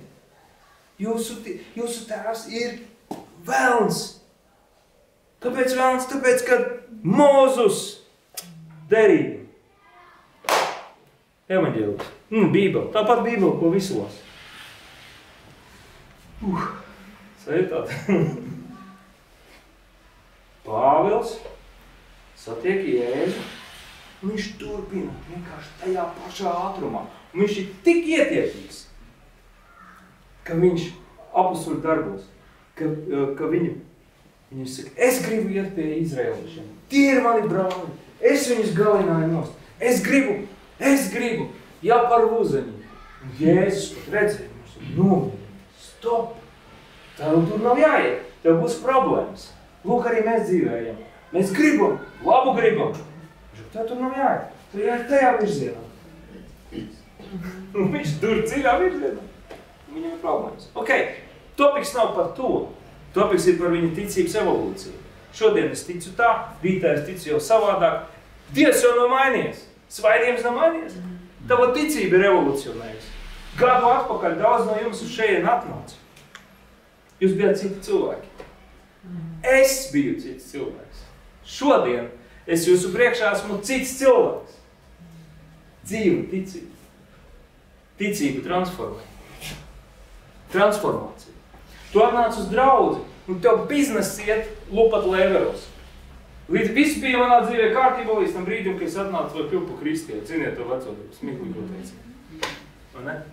Jūsu tēvs ir velns. Kāpēc velns? Tāpēc, ka Mozus derība. Evaņģēlis. Bībele. Tāpat Bībele, ko visos. Sajūtāt. Pāvils satiek Jēzu, un viņš turpina vienkārši tajā pašā ātrumā. Un viņš ir tik ietiepīgs, ka viņš apostoļu darbos, ka viņam saka, es gribu iet pie Izraēliešiem. Tie ir mani brāļi, es viņus galināju nost. Es gribu, par uzeņi. Un Jēzus pat redzēja, stop, tev tur nav jāiet, tev būs problēmas. Lūk, arī mēs dzīvējam. Mēs gribam, labu gribam. Tev tur nav jāiet, tu jāiet tajā virzienā. Un viņš tur dziļā virzienā. Viņam ir problēmas. Ok, topiks nav par to. Topiks ir par viņa ticības evolūciju. Šodien es ticu tā, rītā es ticu jau savādāk. Dievs jau nav mainījies. Svaidījums nav mainījies. Tava ticība ir evolucionējusi. Gadu atpakaļ daudz no jums uz šeien atnāca. Jūs bijāt citi cilvēki. Es biju cits cilvēks. Šodien es jūsu priekšā esmu cits cilvēks. Dzīva ticība. Ticība transformācija. Tu atnāc uz draudzi, un tev bizness iet lupat lēveros. Līdz viss bija manā dzīvē kārtībā līdz tam brīdim, kad es atnācu vai pilpu kristiet. Ziniet to veco smieklīgo teicienu.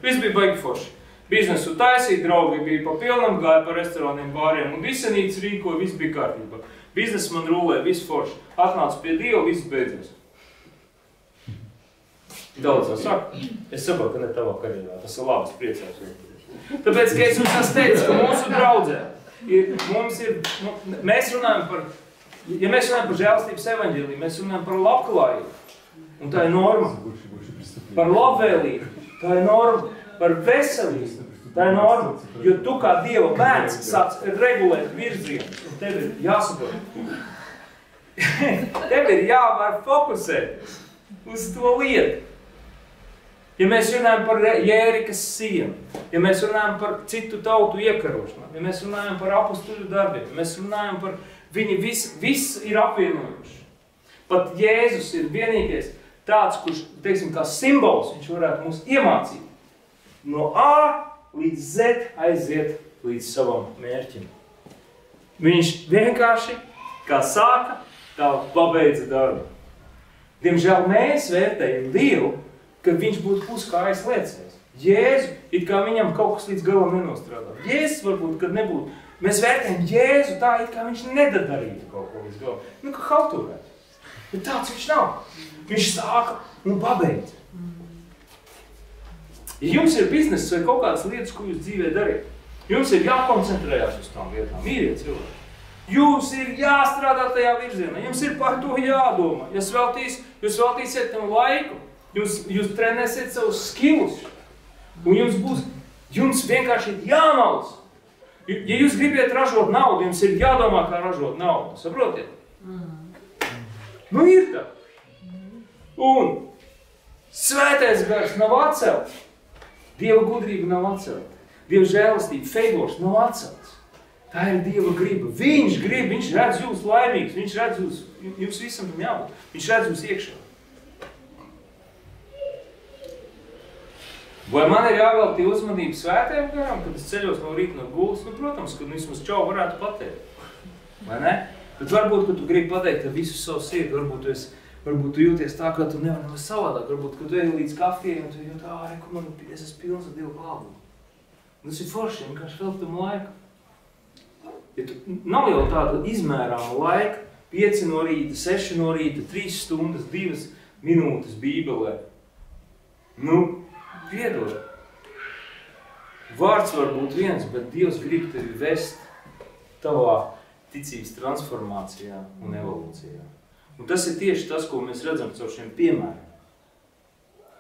Viss bija baigi forši. Biznesu taisīja, draugi bija pa pilnam, gāja pa restorāniem, bāriem un visenītes rīkoja, viss bija kārtībā. Biznes man rulē, viss forši. Atnācu pie Dieva, viss beidzies. Daudz jau saka, es saprotu, ka ne tavā karjerā, tas ir labi, es priecājos. Tāpēc, ka es jums teicu, ka mūsu draudzē mēs runājam par, ja mēs runājam par žēlastības evaņģēliju, mēs runājam par labklājību. Un tā ir norma. Par labvēlību, tā ir norma. Par veselību, tā ir norma. Jo tu kā Dieva bērns sāc regulēt virzienus, un tev ir jāsaprot. Tev ir jāvar fokusēt uz to lietu. Ja mēs runājam par Jērikas sienu, ja mēs runājam par citu tautu iekarošanām, ja mēs runājam par apostoļu darbiem, ja mēs runājam par viņi viss ir apvienojuši. Pat Jēzus ir vienīgais tāds, kurš, teiksim, kā simbols, viņš varētu mums iemācīt. No A līdz Z aiziet līdz savam mērķim. Viņš vienkārši, kā sāka, tā pabeidza darbu. Diemžēl mēs vērtējam Dievu, ka viņš būtu puskājas liecējis. Jēzu, it kā viņam kaut kas līdz galam nenostrādā. Jēzus varbūt, kad nebūtu. Mēs vērtējam Jēzu tā, it kā viņš nedadarītu kaut ko līdz galam. Kā halturēt. Bet tāds viņš nav. Viņš sāka un pabeidza. Ja jums ir bizness vai kaut kādas lietas, ko jūs dzīvē dariet, jums ir jākoncentrējās uz tām lietām, mīļie cilvēki. Jums ir jāstrādā tajā virzienā, jums ir par to jādomā. Jūs veltīsiet tam laiku, jūs trenēsiet savus skillus, un jums vienkārši ir jāmauc. Ja jūs gribiet ražot naudu, jums ir jādomā, kā ražot naudu, saprotiet? Ir tā. Un svētais gars nav atcelts. Dieva gudrība nav atcelta. Dieva žēlastība, feigošs nav atcelts. Tā ir Dieva griba. Viņš grib, viņš redz jūs laimīgus, viņš redz jūs visam tam jābūt. Viņš redz jūs iekšā. Vai man ir jāveltī uzmanību svētajam garam, kad es ceļos no rīta no gulas? Nu, protams, kad vismaz čau varētu pateikt. Vai ne? Bet varbūt, kad tu gribi pateikt ar visu savu sirdi, varbūt tu jūties tā, ka tu nevar nemaz savādāk. Varbūt, kad tu ej līdz kafijai un tu jūt, reku, es esmu pilns ar Dievu klābu. Tas ir forši, vienkārši velk tam laiku. Ja tu, nav jau tāda izmērāma laika, 5 no rīta, 6 no rīta, 3 stundas, 2 minūtes bībelē. Nu, piedod. Vārds var būt viens, bet Dievs grib tevi vest tavā ticības transformācijā un evolūcijā. Un tas ir tieši tas, ko mēs redzam caur šiem piemēriem.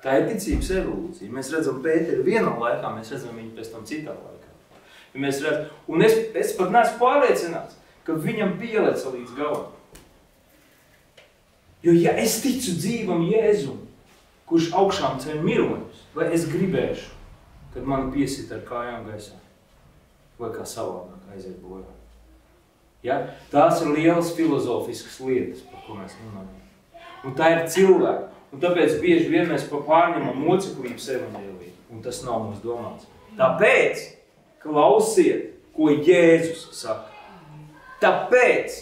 Tā ir ticības evolūcija. Mēs redzam Pēteru vienā laikā, mēs redzam viņu pēc tam citā laikā. Ja mēs redzam, un es pat neesmu pārliecināts, ka viņam pieleca līdz galam. Jo ja es ticu dzīvam Jēzum, kurš augšām ceļ miroņus, vai es gribēšu, kad mani piesit ar kājām gaisā, vai kā savādāk aiziet bojā. Ja? Tās ir lielas filozofiskas lietas, par ko mēs runājam. Un tā ir cilvēki. Un tāpēc bieži vien mēs pārņemam moceklības evaņģēliju, un tas nav mums domāts. Tāpēc klausiet, ko Jēzus saka. Tāpēc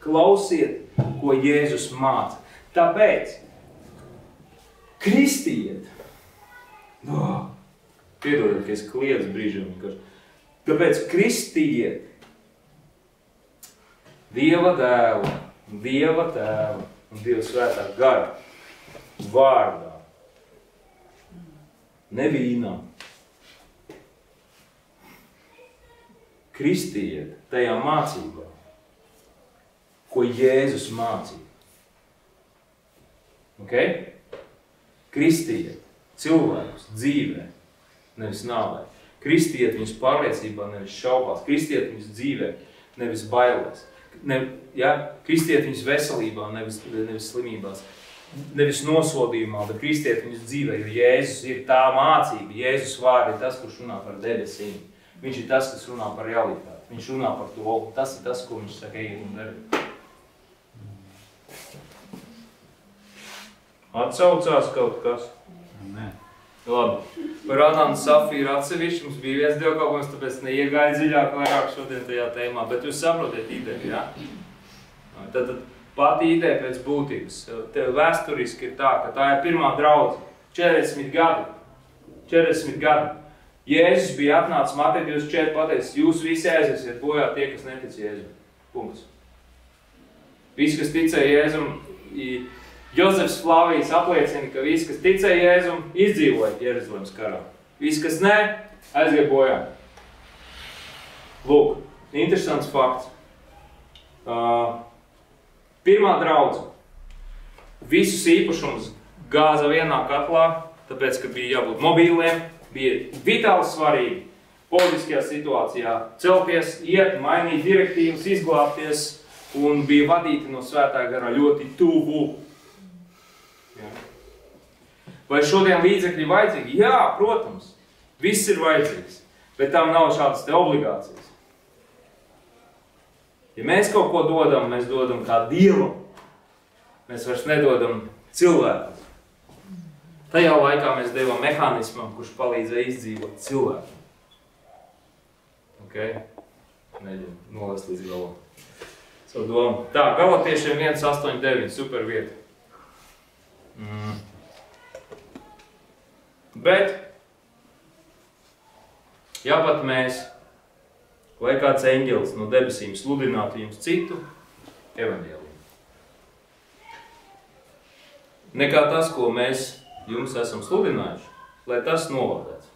klausiet, ko Jēzus māca. Tāpēc kristiet. Piedodiet, ka es kliedzu brīžiem. Tāpēc kristiet Dieva dēla, Dieva tēva un Dieva svētā gara vārdā. Ne vīnā. Kristiet tajā mācībā, ko Jēzus mācīja. Okay? Kristiet cilvēkus dzīvē, nevis nāvē. Kristiet viņus pārliecībā, nevis šaubās. Kristiet viņus dzīvē, nevis bailēs. Kristiet viņus veselībā, nevis slimībās. Nevis nosodījumā, bet kristiet viņus dzīvē, jo Jēzus ir tā mācība. Jēzus vārdi ir tas, kurš runā par debesīm. Viņš ir tas, kas runā par realitāti. Viņš runā par to. Tas ir tas, ko viņš saka, ejiet un dariet. Atsaucās kaut kas? Nē. Labi. Par Ādāmu un Safīru atsevišķi mums bija viens dievkalpojums, tāpēc neiegāja dziļāk vairāk šodien tajā tēmā. Bet jūs saprotiet ideju, ja? Tad pati ideja pēc būtības. Vēsturiski ir tā, ka tā ir pirmā draudze. 40 gadi. 40 gadi. Jēzus bija atnācis Mateja 24 pateicis, jūs visi aiziesiet bojā tie, kas netic Jēzum. Punkts. Visi, kas ticēja Jēzum, Jozefs Flavijs apliecina, ka visi, kas ticēja Jēzum, izdzīvoja Jeruzalemes karā. Visi, kas ne, aizgāja bojā. Lūk, interesants fakts. Pirmā draudze. Visus īpašumus gāza vienā katlā, tāpēc, ka bija jābūt mobīliem, bija vitāli svarīgi politiskajā situācijā celties, iet, mainīt direktīvas, izglābties un bija vadīti no svētā garā ļoti tuvu. Ja. Vai šodien līdzekļi vajadzīgi? Jā, protams, viss ir vajadzīgs, bet tam nav šādas te obligācijas. Ja mēs kaut ko dodam, mēs dodam kā Dievam, mēs vairs nedodam cilvēku. Tajā laikā mēs devam mehānismam, kurš palīdzēja izdzīvot cilvēku. Ok? Mēģinu nolest līdz galam. Savu domu. Tā, Galatiešiem 1:8-9, super vieta. Bet, ja pat mēs, vai kāds eņģelis no debesīm sludinātu jums citu evaņģēliju. Nekā tas, ko mēs jums esam sludinājuši, lai tas novādēts.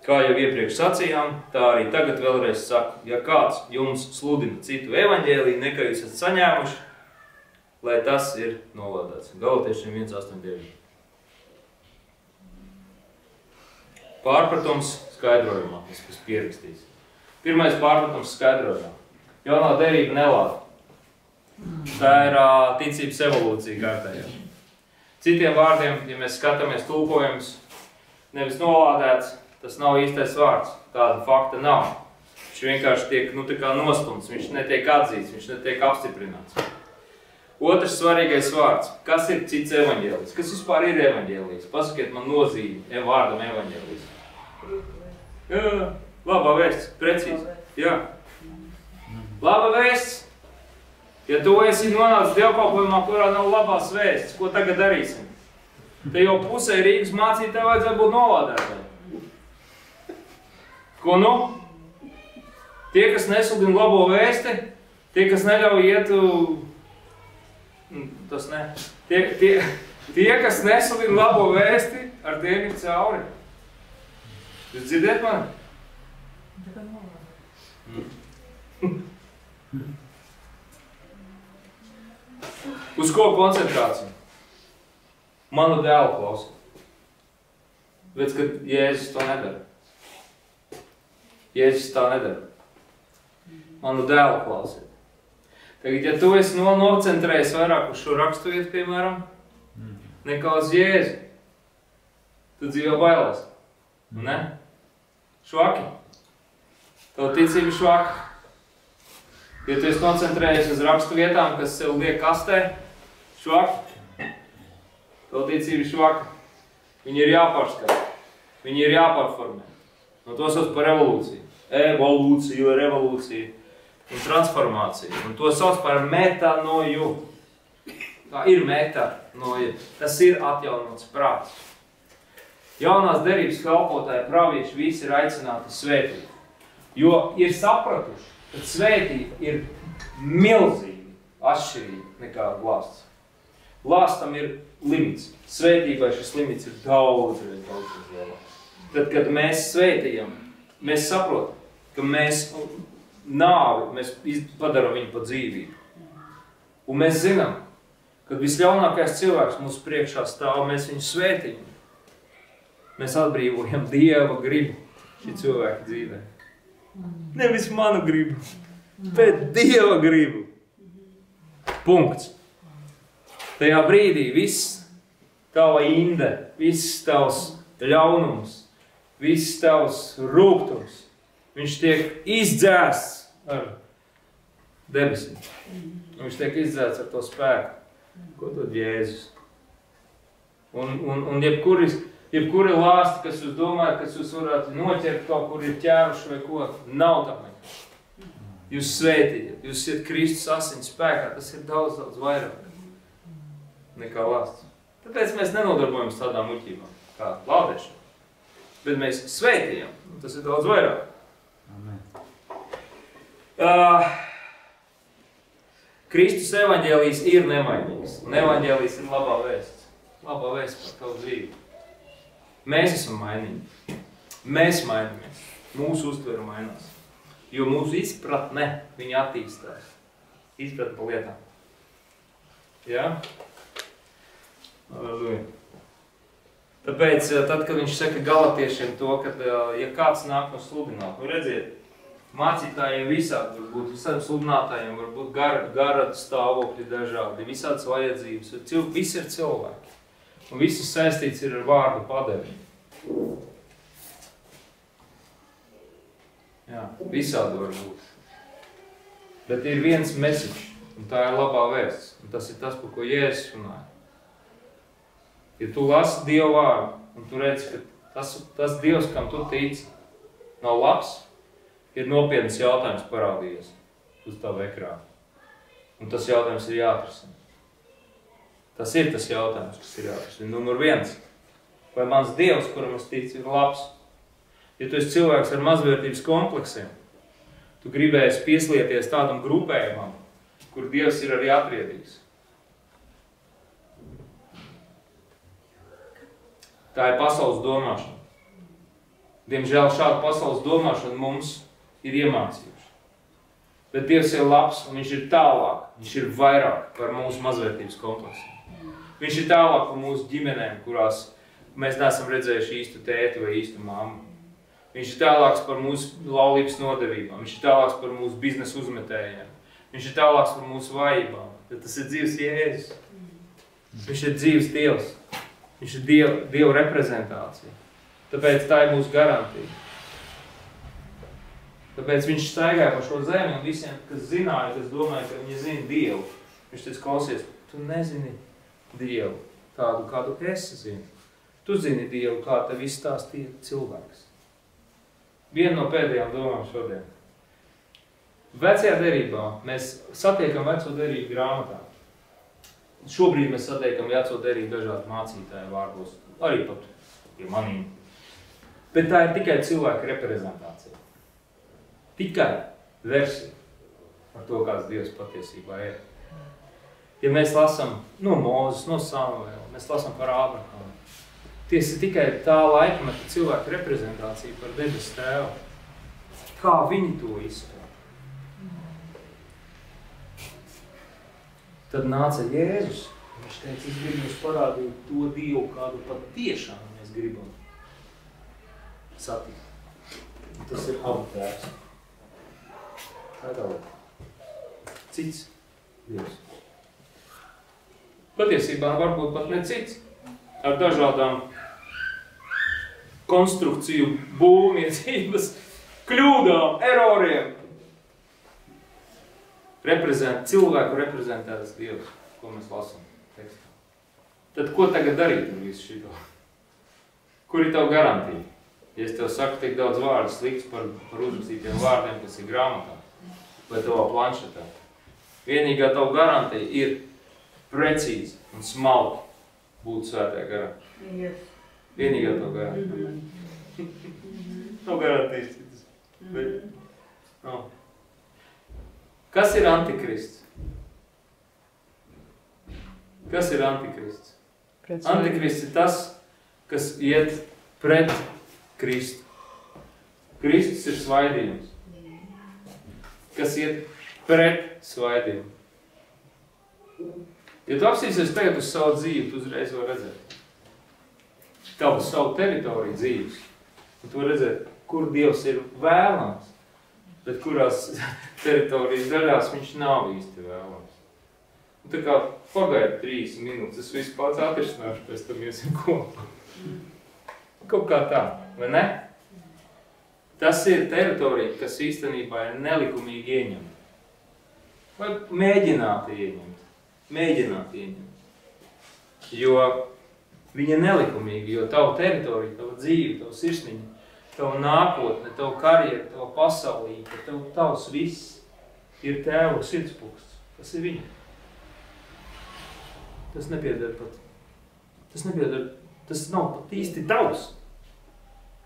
Kā jau iepriekš sacījām, tā arī tagad vēlreiz saku, ja kāds jums sludina citu evaņģēliju, nekā jūs esat saņēmuši, lai tas ir novādēts. Galatiešiem 1:8-9. Pārpratums skaidrojumā, kas pierakstīs. Pirmais pārpratums skaidrojumā. Jaunā derība nelāda. Tā ir ticības evolūcija kārtējā. Citiem vārdiem, ja mēs skatāmies tulkojumus, nevis nolādēts, tas nav īstais vārds. Tāda fakta nav. Viņš vienkārši tiek, tā kā nostumts, viņš netiek atzīts, viņš netiek apstiprināts. Otrs svarīgais vārds. Kas ir cits evaņģēlijs? Kas vispār ir evaņģēlijs? Pasakiet man nozīmi vārdam evaņģēlijs. Jā, labā vēsts, precīzi. Jā. Laba vēsts. Ja tu esi nonācis dievkalpojumā, kurā nav labās vēsts, ko tagad darīsim? Te jau pusē Rīgas mācītāji vajadzētu būt novādētāji. Ko nu? Tie, kas nesludina labo vēsti, tie, kas neļauj iet, tas ne. Tie, kas nesludina labo vēsti, ar tiem ir cauri. Jūs dzirdiet mani? Uz ko koncentrācija? Manu dēlu klausīt. Bet, kad Jēzus to nedara. Jēzus tā nedara. Manu dēlu klausīt. Tagad, ja tu esi nocentrējis vairāk uz šo rakstu vietu, piemēram, nekā uz Jēzu, tu dzīvo bailēs. Ne? Švaki. Tavu ticība švaka. Ja tu esi koncentrējies uz rakstu vietām, kas sev liek kastē, švaki. Tavu ticība švaka. Viņi ir jāpārskata. Viņi ir jāpārformē. Un to sauc par revolūciju. Evolūciju, revolūciju un transformāciju. Un to sauc par metanoju. Tā ir metanoja. Tas ir atjaunots prāts. Jaunās derības kalpotāji, pravieši, visi ir aicināti svētīt. Jo ir sapratuši, ka svētība ir milzīgi atšķirīga nekā glāsts. Glāstam ir limits. Svētībai šis limits ir daudz lielāks. Tad, kad mēs svētījam, mēs saprotam, ka mēs nāvi, mēs padaram viņu pa dzīvību. Un mēs zinām, ka visļaunākais cilvēks mūsu priekšā stāv, mēs viņu svētījam. Mēs atbrīvojam Dieva gribu šī cilvēka dzīvē. Nevis manu gribu, bet Dieva gribu. Punkts. Tajā brīdī viss tava inde, viss tavs ļaunums, viss tavs rūgtums, viņš tiek izdzēsts ar debesīm. Viņš tiek izdzēsts ar to spēku. Ko dod Jēzus? Un jebkuri lāsti, kas jūs domājat, kas jūs varētu noķert kaut kur ir ķēruši vai ko, nav tam nekā. Jūs svētījat, jūs esat Kristus asiņu spēkā, tas ir daudz vairāk nekā lāsts. Tāpēc mēs nenodarbojamies tādām muļķībām, kā lādēšana. Bet mēs svētījam, un tas ir daudz vairāk. Kristus evaņģēlijs ir nemainīgs, un evaņģēlijs ir labā vēsts. Labā vēsts par tavu dzīvi. Mēs esam mainīgi. Mēs mainamies. Mūsu uztvere mainās. Jo mūsu izpratne, viņa attīstās. Izpratne pa lietām. Jā? Aleluja. Tāpēc, tad, kad viņš saka galatiešiem to, ka, ja kāds nāk no sludināt, redziet, mācītājiem visādi, varbūt visādiem sludinātājiem, varbūt gara stāvokļi dažādi, visādas vajadzības, visi ir cilvēki. Un viss saistīts ir ar vārdu padevi. Jā, visādi var būt. Bet ir viens message, un tā ir labā vēsts. Un tas ir tas, par ko Jēzus runāja. Ja tu lasi Dievu vārdu, un tu redzi, ka tas Dievs, kam tu tici, nav labs, ir nopietnas jautājums parādījies uz tavu ekrānu. Un tas jautājums ir jāatrisina. Tas ir tas jautājums, kas ir jāatrisina. Numur 1. Vai mans Dievs, kuram es ticu, ir labs? Ja tu esi cilvēks ar mazvērtības kompleksiem, tu gribēsi pieslieties tādam grupējumam, kur Dievs ir arī atriedīgs. Tā ir pasaules domāšana. Diemžēl šāda pasaules domāšana mums ir iemācījuši. Bet Dievs ir labs un viņš ir tālāk, viņš ir vairāk par mūsu mazvērtības kompleksiem. Viņš ir tālāk par mūsu ģimenēm, kurās mēs neesam redzējuši īstu tēti vai īstu mammu. Viņš ir tālāks par mūsu laulības nodevībām, viņš ir tālāks par mūsu biznesa uzmetējiem, viņš ir tālāks par mūsu vājībām. Bet tas ir dzīves Jēzus. Viņš ir dzīves Dievs. Viņš ir Dieva reprezentācija. Tāpēc tā ir mūsu garantija. Tāpēc viņš staigāja pa šo zemi un visiem, kas zināja, kas domāja, ka viņi zina Dievu. Viņš teica, klausies, tu nezini Dievu tādu, kādu es zinu. Tu zini Dievu, kā tev izstāstīja cilvēks. Viena no pēdējām domām šodien. Vecajā derībā mēs satiekam veco derību grāmatā. Šobrīd mēs satiekam veco derību dažādu mācītāju vārdos, arī pat pie manīm. Bet tā ir tikai cilvēka reprezentācija. Tikai versija par to, kāds Dievs patiesībā ir. Ja mēs lasām no Mūzes, no Samuela, mēs lasām par Ābrahāmu, tiesa tikai tā laikmeta cilvēka reprezentācija par debesu tēvu. Kā viņi to izskata. Tad nāca Jēzus. Viņš teica, es gribu jums parādīt to Dievu, kādu patiešām mēs gribam satikt. Tas ir abu tēvs. Tā ir cits Dievs. Patiesībā varbūt pat ne cits. Ar dažādām konstrukciju, būvniecības, kļūdām, eroriem. Cilvēku reprezentētas Dievs, ko mēs lasām tekstā. Tad ko tagad darīt ar visu šito? Kur ir tavu garantija? Ja es tev saku tik daudz vārdu slikts par uzrakstītiem vārdiem, kas ir grāmatā vai tavā planšetā. Vienīgā tavu garantija ir precīzi un smalki būt svētajā garā. Yes. Vienīgā tavu garantija. Nav garantijas citas. No. Kas ir antikrists? Kas ir antikrists? Antikrists ir tas, kas iet pret Kristu. Kristus ir svaidījums, kas iet pret svaidījumu. Ja tu apsīsies tagad uz savu dzīvi, tu uzreiz var redzēt. Tavu savu teritoriju dzīves. Un tu var redzēt, kur Dievs ir vēlams, bet kurās teritorijas daļās viņš nav īsti vēlams. Un tā kā pagaida 3 minūtes, es visu pats atrisināšu, pēc tam iesim kopā. Kaut kā tā, vai ne? Tas ir teritorija, kas īstenībā ir nelikumīgi ieņemta. Vai mēģināt ieņemt. Mēģināt ieņemt. Jo viņa ir nelikumīga, jo tava teritorija, tava dzīve, tava sirsniņa, tava nākotne, tava karjera, tava pasaulība, tavs viss ir tēva sirdspūksts. Tas ir viņa. Tas nepieder pat. Tas nav pat īsti tavs.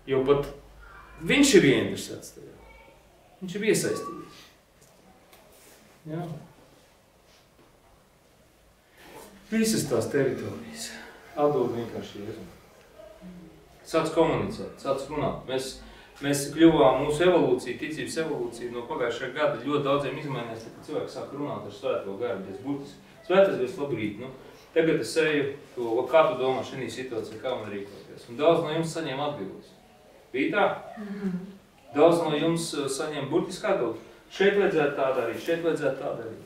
Jo pat viņš ir ieinteresēts tajā. Viņš ir iesaistījies. Jā. Visas tās teritorijas atdod vienkārši Jēzum. Sāc komunicēt, sāc runāt. Mēs kļuvām mūsu evolūciju, ticības evolūciju no pagājušā gada ļoti daudziem izmainījās, kad cilvēki sāk runāt ar svēto garu. Svētais Dievs labrīt. Tagad es eju, kā tu domā šī situācija, kā man rīkoties. Un daudz no jums saņem atbildes. Bija tā? Daudz no jums saņem burtiski atbildes. Šeit vajadzētu tā darīt, šeit vajadzētu tā darīt.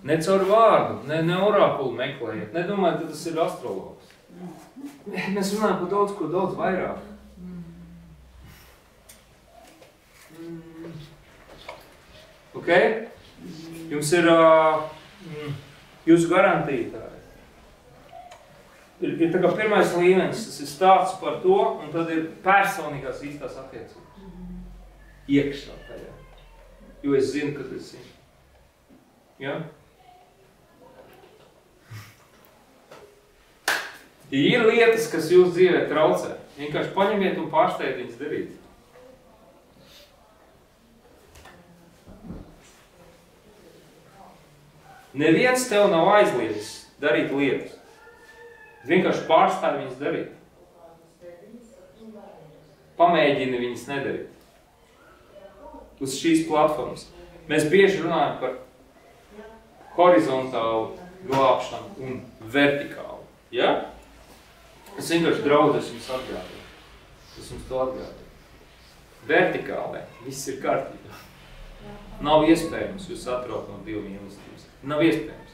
Ne caur vārdu, ne orākulu meklējiet, nedomājiet, ka tas ir astrologs. Mēs runājam par daudz ko daudz vairāk. Ok? Jums ir jūsu garantītāji. Ir tā kā pirmais līmenis, tas ir stāsts par to, un tad ir personīgās īstās attiecības. Iekšā tajā. Jo es zinu, ka tas ir. Ja? Ir lietas, kas jūs dzīvē traucē. Vienkārši paņemiet un pārsteigt viņas darīt. Neviens tev nav aizliedzis darīt lietas. Vienkārši pārstāj viņas darīt. Pamēģini viņas nedarīt. Uz šīs platformas. Mēs bieži runājam par horizontālu glābšanu un vertikālu. Ja? Es vienkārši draudzes jums atgādāju. Es jums to atgādāju. Vertikālē viss ir kārtībā. Nav iespējams jūs atraut no Dieva mīlestības. Nav iespējams.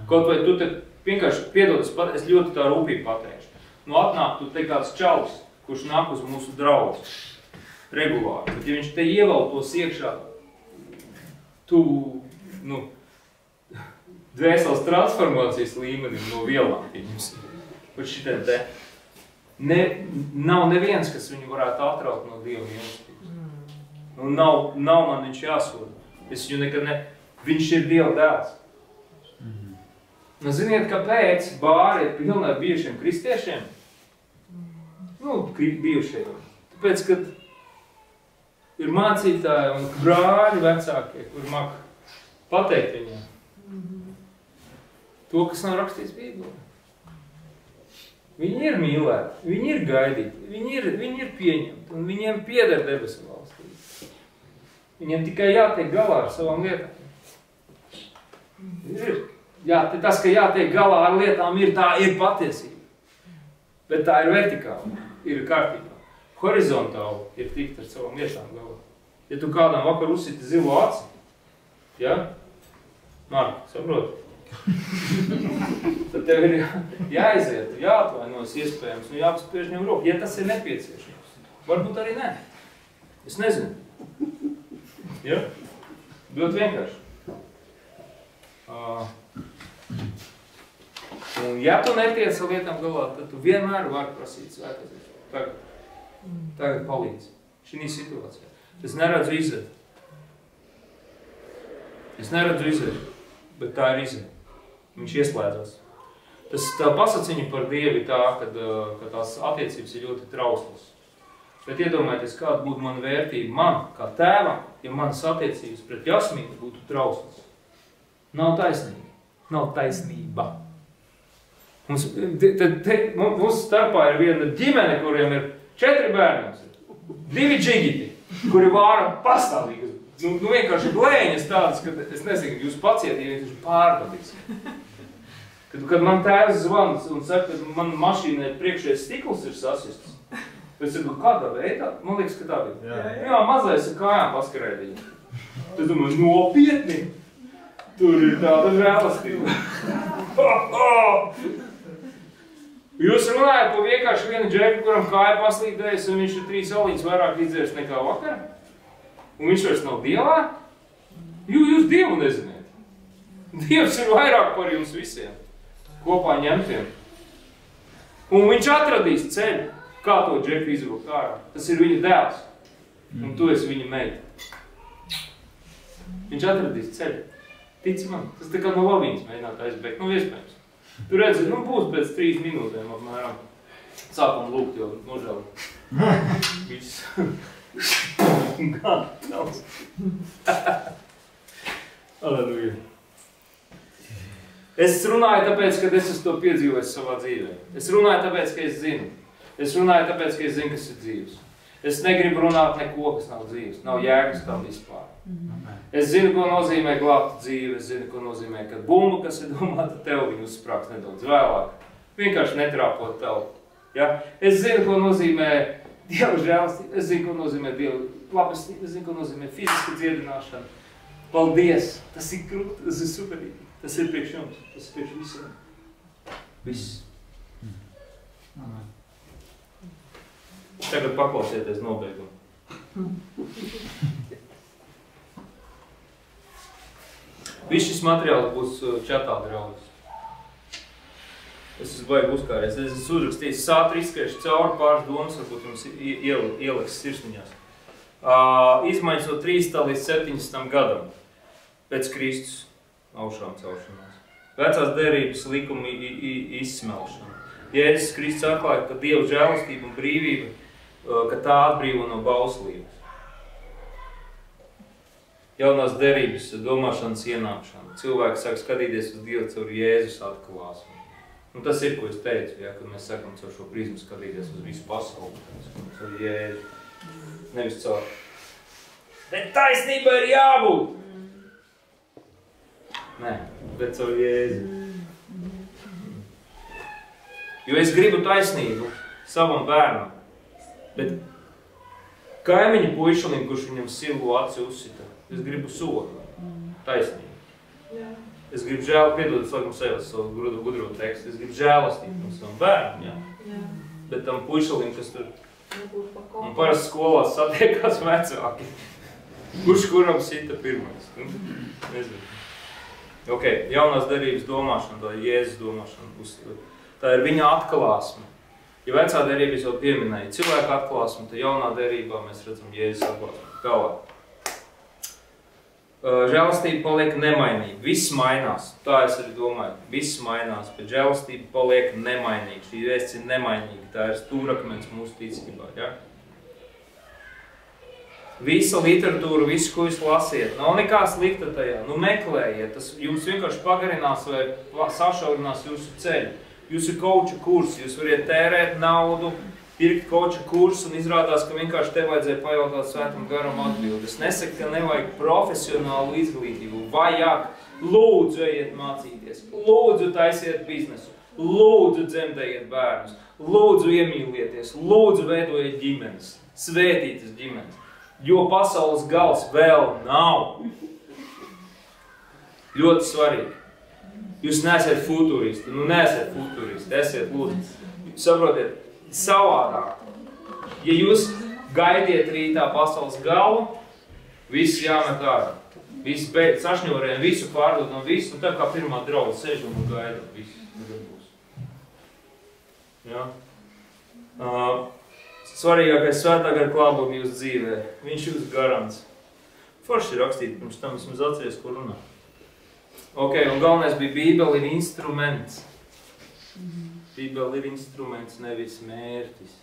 Kaut vai tu te vienkārši piedod, es ļoti tā rūpīgi pateikšu. Atnāk tu te kāds čalis, kurš nāk uz mūsu draugus. regulāri. Bet ja viņš te ievaltos iekšā, tu, dvēseles transformācijas līmenim no vielām pieņemsim. Pat šitiem te. Nav neviens, kas viņu varētu atraut no Dieva mīlestības. Nav man viņš jāsoda. Es viņu nekad Viņš ir Dieva dēls. Ziniet, kāpēc bāri ir pilni ar bijušiem kristiešiem? Bijušiem. Tāpēc, kad ir mācītāji un brāļi vecākie, kur māk pateikt viņiem to, kas nav rakstīts Bībelē. Viņi ir mīlēti, viņi ir gaidīti, viņi ir pieņemti un viņiem pieder debesu valstī. Viņiem tikai jātiek galā ar savām lietām. Tas, ka jātiek galā ar lietām, tā ir patiesība. Bet tā ir vertikāla, ir kārtībā. Horizontāli ir tikt ar savām lietām galā. Ja tu kādam vakar uzsiti zilu aci, Marka, saproti? Tad tev ir jāiziet, jāatvainos iespējams, jāpaspiež viņam roku, ja tas ir nepieciešams. Varbūt arī nē. Es nezinu. Ļoti vienkārši. Un ja tu netiec ar lietām galā, tad tu vienmēr vari prasīt svētās. Tagad palīdz. Šī situācijā. Es neredzu iziet. Bet tā ir iziet. Viņš ieslēdzas. Tā pasaciņa par Dievu ir tā, ka tās attiecības ir ļoti trauslas. Bet iedomājieties, kāda būtu mana vērtība man, kā tēvam, ja manas attiecības pret Jasmīnu būtu trauslas. Nav taisnība. Mums starpā ir viena ģimene, kuriem ir 4 bērni. 2 džigiti, kuri vāra pastāvīgi. Vienkārši blēņas tādas, ka es nezinu, jūs pacietīgi, viņš pārdabīs. Kad man tēvs zvans un saka, ka man mašīnai priekšējais stikls ir sasists, es saku, kādā veidā? Man liekas, ka tā bija. Jā, mazais ar kājām paskarēdīja. Tad domāju, nopietni. Tur ir tāda žēlastība. Jūs runājat par vienkārši vienu džeku, kuram kāja paslīdējas, un viņš ir 3 olīņas vairāk izdzērs nekā vakar. Un viņš vairs nav Dievā? Jūs Dievu neziniet. Dievs ir vairāk par jums visiem, kopā ņemtiem. Un viņš atradīs ceļu, kā to džeku izvilkt ārā. Tas ir viņa dēls, un tu esi viņa meita. Viņš atradīs ceļu. Tici man, tas tā kā no lavīnas mēģināt aizbēgt. Iespējams. Tu redzi, būs pēc 3 minūtēm apmēram. Sākam lūgt, jo nožēl. Viss. Gatavs. Aleluja. Es runāju tāpēc, ka es esmu to piedzīvojis savā dzīvē. Es runāju tāpēc, ka es zinu. Es runāju tāpēc, ka es zinu, kas ir dzīves. Es negribu runāt neko, kas nav dzīves. Nav jēgas tam vispār. Es zinu, ko nozīmē glābt dzīvi. Es zinu, ko nozīmē, ka bumba, kas ir domāta tev, viņa uzsprāks nedaudz vēlāk. Vienkārši netrāpot tev. Es zinu, ko nozīmē Dieva žēlastība. Es zinu, ko nozīmē Dieva labestība. Es zinu, ko nozīmē fiziska dziedināšana. Paldies! Tas ir krūti, tas ir superīgi. Tas ir priekš jums. Tas ir priekš visiem. Viss. Tagad paklausieties nobeigumu. Viss šis materiāls būs čatā, draugs. Es esmu baigi uzkārēs. Es esmu uzrakstījis ātri izskriešu cauri pāris domas, varbūt jums ieliks sirsniņās. Izmaiņas no 3. līdz 70. gadam pēc Kristus augšām celšanās. Vecās derības likuma izsmelšana. Jēzus Kristus atklāja, ka Dieva žēlastība un brīvība, ka tā atbrīvo no bauslības. Jaunās derības domāšanas ienākšana. Cilvēki sāk skatīties uz Dievu caur Jēzus atklāsmu. Un tas ir, ko es teicu, kad mēs sakam caur šo prizmu skatīties uz visu pasauli. Caur Jēzu. Nevis caur. Bet taisnība ir jābūt! Nē, bet caur Jēzu. Jo es gribu taisnību savam bērnam. Bet kaimiņa puišalim, kurš viņam silu aci uzsita, es gribu sodu, taisnību. Es gribu piedod, sākam sajūt savu gudro tekstu, es gribu žēlastību no savam bērnam, Bet tam puišalim, kas tur Un parasti skolās satiekās vecāki. Kurš kuram sita pirmais? Nezinu. Ok, jaunās derības domāšana, tā ir Jēzus domāšana. Tā ir viņa atklāsme. Ja vecā derības jau pieminēja cilvēku atklāsme, tad jaunā derībā mēs redzam Jēzus atklāsme. Tālāk. Žēlastība paliek nemainīga. Viss mainās. Tā es arī domāju. Viss mainās, bet žēlastība paliek nemainīga. Šī vēsts ir nemainīga. Tā ir stūrakmens mūsu ticībā. Ja? Visa literatūra, visu, ko jūs lasiet, nav nekā slikta tajā. Nu, meklējiet. Tas jums vienkārši pagarinās vai sašaurinās jūsu ceļu. Jūsu koča kurs. Jūs variet tērēt naudu, pirkt koča kursu un izrādās, ka vienkārši te vajadzēja pajautāt Svētam garam atbildi. Es nesaku, ka nevajag profesionālu izglītību. Vajag. Lūdzu, ejiet mācīties. Lūdzu, taisiet biznesu. Lūdzu, dzemdējiet bērnus. Lūdzu, iemīlieties. Lūdzu, veidojiet ģimenes. Svētītas ģimenes. Jo pasaules gals vēl nav. Ļoti svarīgi. Jūs neesiet futuristi. Nu, neesiet futuristi. Esiet, lūdzu. Saprotiet, savādāk. Ja jūs gaidiet rītā pasaules galu, viss jāmet ārā. Viss beidz sašņorēm, visu pārdod un visu. Un tā kā pirmā drauga sēžam un gaida. Viss. Ja? Svarīgākais svētā gara klātbūtne jūsu dzīvē. Viņš jūs garants. Forši ir rakstīt, pirms tam esmu atceries, ko runā. Ok, un galvenais bija Bībele ir instruments. Bībele ir instruments, nevis mērķis.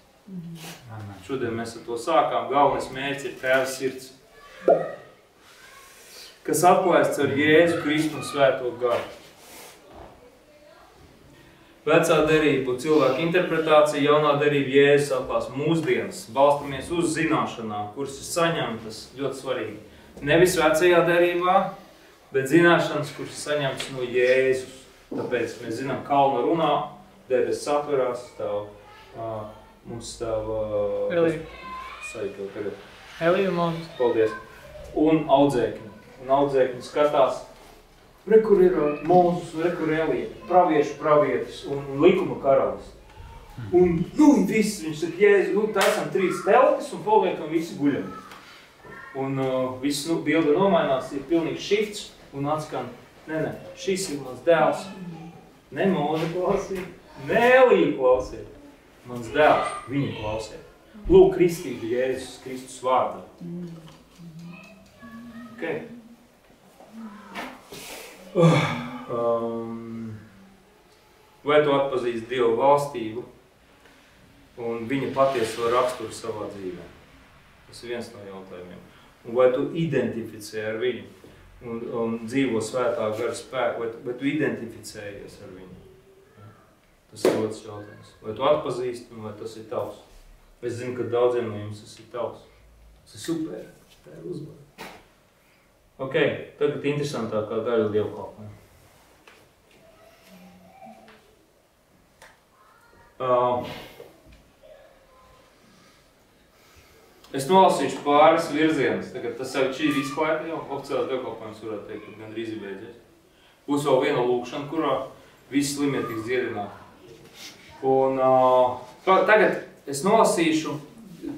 Šodien mēs ar to sākām. Galvenais mērķis ir Tēva sirds, kas atklājas ar Jēzu Kristu un Svēto garu. Vecā derība, cilvēka interpretācija, jaunā derība Jēzus atklās mūsdienas. Balstamies uz zināšanām, kuras ir saņemtas, ļoti svarīgi. Nevis vecajā derībā, bet zināšanas, kuras ir saņemtas no Jēzus. Tāpēc mēs zinām, kalna runā, debes satverās, mums stāv... Elija mums. Paldies. Un audzēkņi. Un audzēkņi skatās, re, kur ir Mūzus, re, kur ir Elija, pravietis un likuma karalis. Un, viss, viņš saka, Jēzu, taisam 3 telkas un paliekam visi guļam. Un viss bilde nomainās, ir pilnīgi šifts un atskan, ne, šis ir mans dēls. Ne Mūža klausiet, ne Elija klausiet. Mans dēls, viņu klausiet. Lūk, kristība Jēzus Kristus vārdā. Okay. Vai tu atpazīsti Dievu valstību un viņa patieso raksturu savā dzīvē? Tas ir viens no jautājumiem. Un vai tu identificē ar viņu un dzīvo svētā gara spēku, vai tu identificējies ar viņu? Tas ir otrs jautājums. Vai tu atpazīsti un vai tas ir tavs? Es zinu, ka daudziem no jums tas ir tavs. Tas ir super. Tā ir uzvara. Ok, tagad interesantākā daļa dievkalpojuma. Es nolasīšu pāris virzienus. Tagad tas jau šī ir izklāta jau, oficiāls dievkalpojums varētu teikt, kad gandrīz ir beidzies. Būs vēl viena lūkšana, kurā visi slimie tiks dziedināti. Un tagad es nolasīšu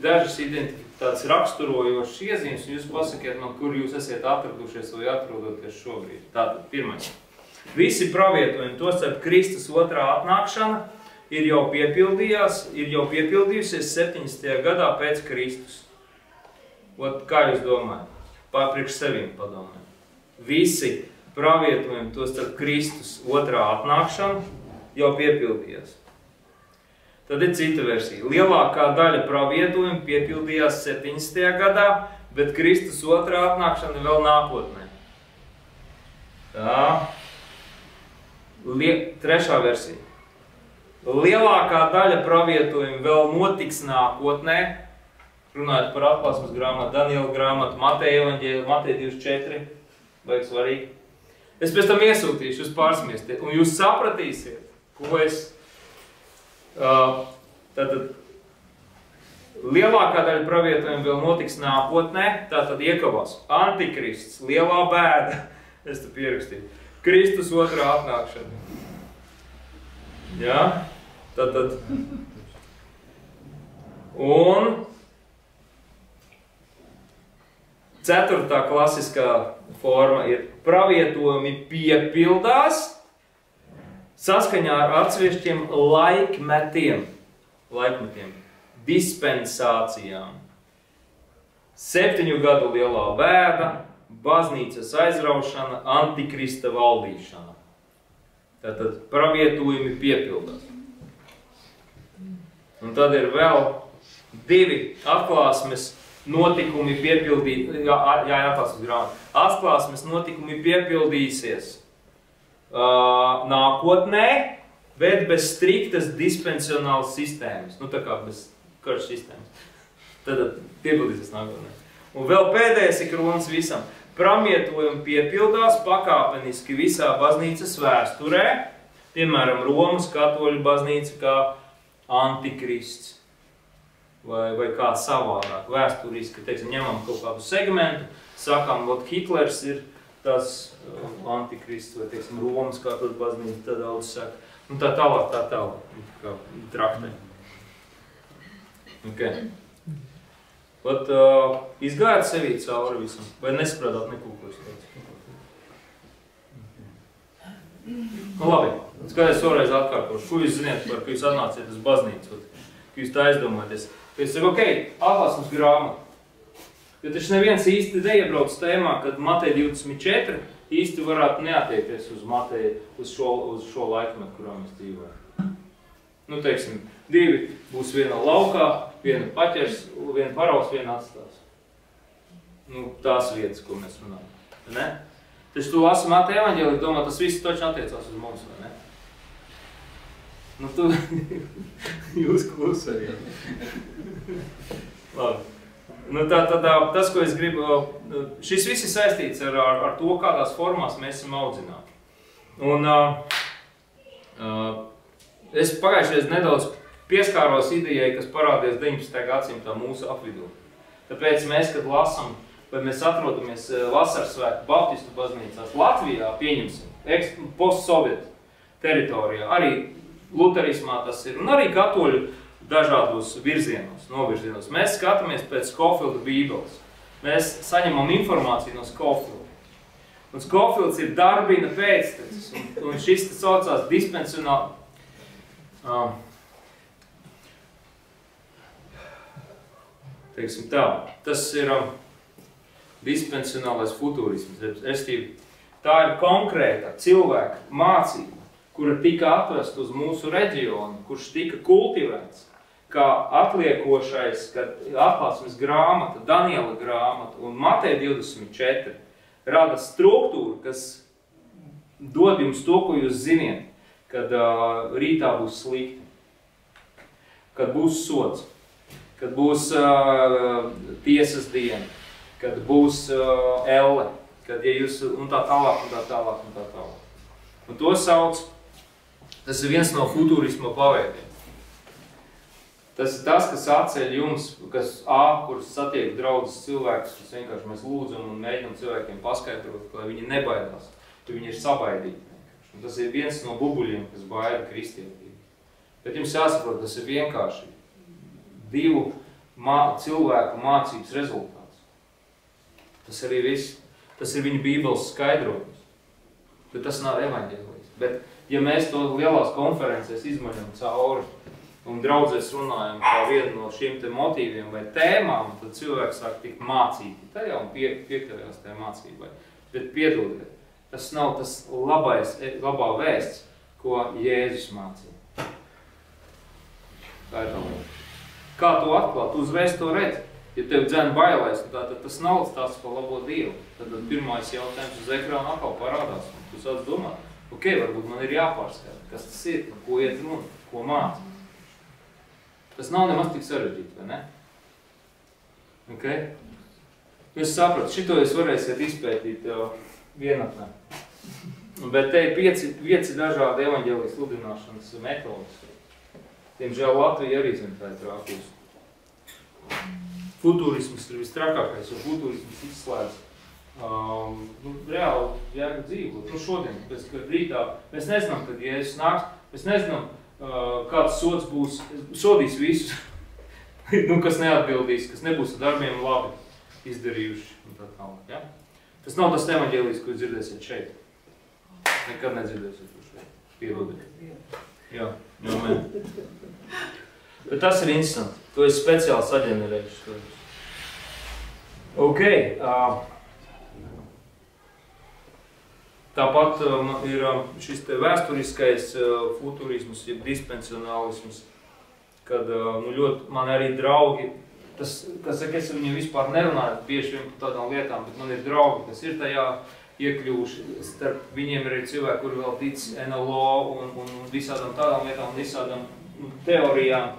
dažas tādas raksturojošas iezīmes, un jūs pasakiet man, kur jūs esat atradušies vai atrodoties šobrīd. Tātad, pirmais. Visi pravietojumi, tostarp Kristus otrā atnākšana, ir jau piepildījusies 70. gadā pēc Kristus. Kā jūs domājat? Priekš sevim padomājat. Visi pravietojumi, tostarp Kristus otrā atnākšana, jau piepildījās. Tad ir cita versija. Lielākā daļa pravietojumu piepildījās 70. gadā, bet Kristus otrā atnākšana vēl nākotnē. Tā. Trešā versija. Lielākā daļa pravietojumu vēl notiks nākotnē, runājot par atklāsmes grāmatu, Daniela grāmatu, Mateja evaņģēliju, Mateja 24, vajag svarīgi. Es pēc tam iesūtīšu, jūs pārsmiestiet, un jūs sapratīsiet, ko es... Tātad lielākā daļa pravietojumu vēl notiks nākotnē, tātad iekavās Antikrists, lielā bēda, es te pierakstīju, Kristus otrā atnākšana. Jā, tātad. Un Ceturtā klasiskā forma ir pravietojumi piepildās saskaņā ar atsevišķiem laikmetiem, dispensācijām. 7 gadu lielā bēda, baznīcas aizraušana, antikrista valdīšana. Tātad pravietojumi piepildās. Un tad ir vēl 2 atklāsmes notikumi atklāsmes notikumi piepildīsies nākotnē, bet bez striktas dispensionālas sistēmas. Nu, tā kā bez karš sistēmas. Tad piepildīsies nākotnē. Un vēl pēdējais ir kronis visam. Pravietojumi piepildās pakāpeniski visā baznīcas vēsturē, piemēram, Romas katoļu baznīca kā antikrists. Vai kā savādāk, vēsturiski, teiksim, ņemam kaut kādu segmentu, sakām, ot, Hitlers ir tas antikrists, vai, teiksim, Romas katoļu baznīca, tad daudz saka. Un tā tālāk, kā traktē. Okay. Ot, izgājāt sevī cauri visam, vai nesaprādāt neko, ko es teicu? Nu labi, skaties vēlreiz atkārtošu. Ko jūs ziniet par, ka jūs atnāciet uz baznīcu, ka jūs tā aizdomājaties? Es saku, ok, atklāsmes grāmata. Jo taču neviens īsti neiebrauc tēmā, kad Mateja 24 īsti varētu neattiekties uz Mateju, uz šo laikmetu, kurā mēs dzīvojam. Nu, teiksim, 2 būs viena laukā, viena paķers, viena paraus, viena atstās. Nu, tās vietas, ko mēs runājam. Ne? Taču tu lasi Mateja evaņģēliju, domā, tas viss toči attiecās uz mums, vai ne? Nu, tu jūs klusējāt. Labi. Nu, tas, ko es gribu, šis viss ir saistīts ar to, kādās formās mēs esam audzināti. Un es pagājušajā nedaudz pieskāros idejai, kas parādījās 19. gadsimtā mūsu apvidū. Tāpēc mēs, kad lasam, vai mēs atrodamies Vasarsvētku baptistu baznīcās Latvijā, pieņemsim, postsovietu teritorijā, arī luterismā tas ir, un arī katoļu dažādos novirzienos. Mēs skatāmies pēc Scofielda bībeles. Mēs saņemam informāciju no Scofielda. Un Scofields ir Darbina pēctecis, un šis saucās dispensionāli. Teiksim tā, tas ir dispensionālais futurisms. Tā ir konkrēta cilvēka mācība, kura tika atvesta uz mūsu reģionu, kurš tika kultivēts, kā atliekošais, kad atklāsmes grāmata, Daniela grāmata un Mateja 24 rada struktūru, kas dod jums to, ko jūs ziniet, kad rītā būs slikti, kad būs sods, kad būs tiesas diena, kad būs elle, kad ja jūs, un tā tālāk, un tā tālāk, un tā tālāk. Un to sauc, tas ir viens no futurisma paveidiem. Tas ir tas, kas atceļ jums, kurus satiek draudzes cilvēkus, kas vienkārši mēs lūdzam un mēģinam cilvēkiem paskaidrot, lai viņi nebaidās, jo viņi ir sabaidīti. Un tas ir viens no bubuļiem, kas baida kristietību. Bet jums jāsaprot, tas ir vienkārši 2 cilvēku mācības rezultāts. Tas arī viss. Tas ir viņa bībeles skaidrojums. Bet tas nav evaņģēlijs. Bet ja mēs to lielās konferencēs izmaļam cauri un draudzēs runājam kā vienu no šiem te motīviem vai tēmām, tad cilvēks sāk tikt mācīti tajā un piekļaujās tajā mācībai. Bet piedodiet, tas nav tas labā vēsts, ko Jēzus mācīja. Tā ir tā lieta. Kā to atklāt? Tu uzreiz to redzi. Ja tev dzēn bailēs, tad tas nav stāsts par labo Dievu. Tad pirmais jautājums uz ekrāna atkal parādās. Un tu sāc domāt, ok, varbūt man ir jāpārskata, kas tas ir, par ko iet runa, ko māca. Tas nav nemaz tik sarežģīti, vai ne? Ok? Es sapratu, šito jūs varēsiet izpētīt vienatnē. Bet te ir 5 dažādi evaņģēlijas sludināšanas metodas. Diemžēl Latvija arī zina, tā ir trākūs. Futurisms ir vistrakākais, un futurisms izslēdz reāli jēga dzīvot. Nu šodien, pēc rītā, mēs nezinām, kad Jēzus nāks, mēs nezinām, kāds sods būs, sodīs visus, kas neatbildīs, kas nebūs ar darbiem labi. izdarījuši un tā tālāk. Ja? Tas nav tas evaņģēlijs, ko jūs dzirdēsiet šeit. Nekad nedzirdēsiet to šeit. Piedodiet. Jā, man. Bet tas ir interesanti. To es speciāli saģenerējuši. Ok. Tāpat ir šis te vēsturiskais futurisms, jeb dispensionālisms, kad ļoti man arī draugi, tas, kas saka, es ar viņiem vispār nerunāju bieži vien par tādām lietām, bet man ir draugi, kas ir tajā iekļuvuši, starp viņiem ir cilvēki, kuri vēl tic NLO un visādām tādām lietām, visādām teorijām.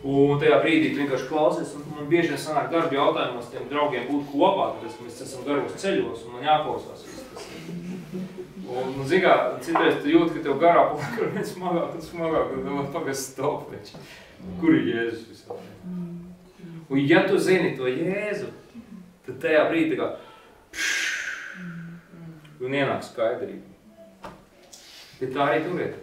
Un tajā brīdī tu vienkārši klausies, un man bieži vien sanāk darba jautājumos tiem draugiem būt kopā, tad mēs esam garos ceļos, un man jāklausās viss tas. Un, zin kā, citreiz tu jūti, ka tev garā paliek ar vien smagāk, un domāt, pagas stop, veči. Kur ir Jēzus visādi? Un ja tu zini to Jēzu, tad tajā brīdī tā kā un ienāk skaidrība. Bet tā arī tur ir.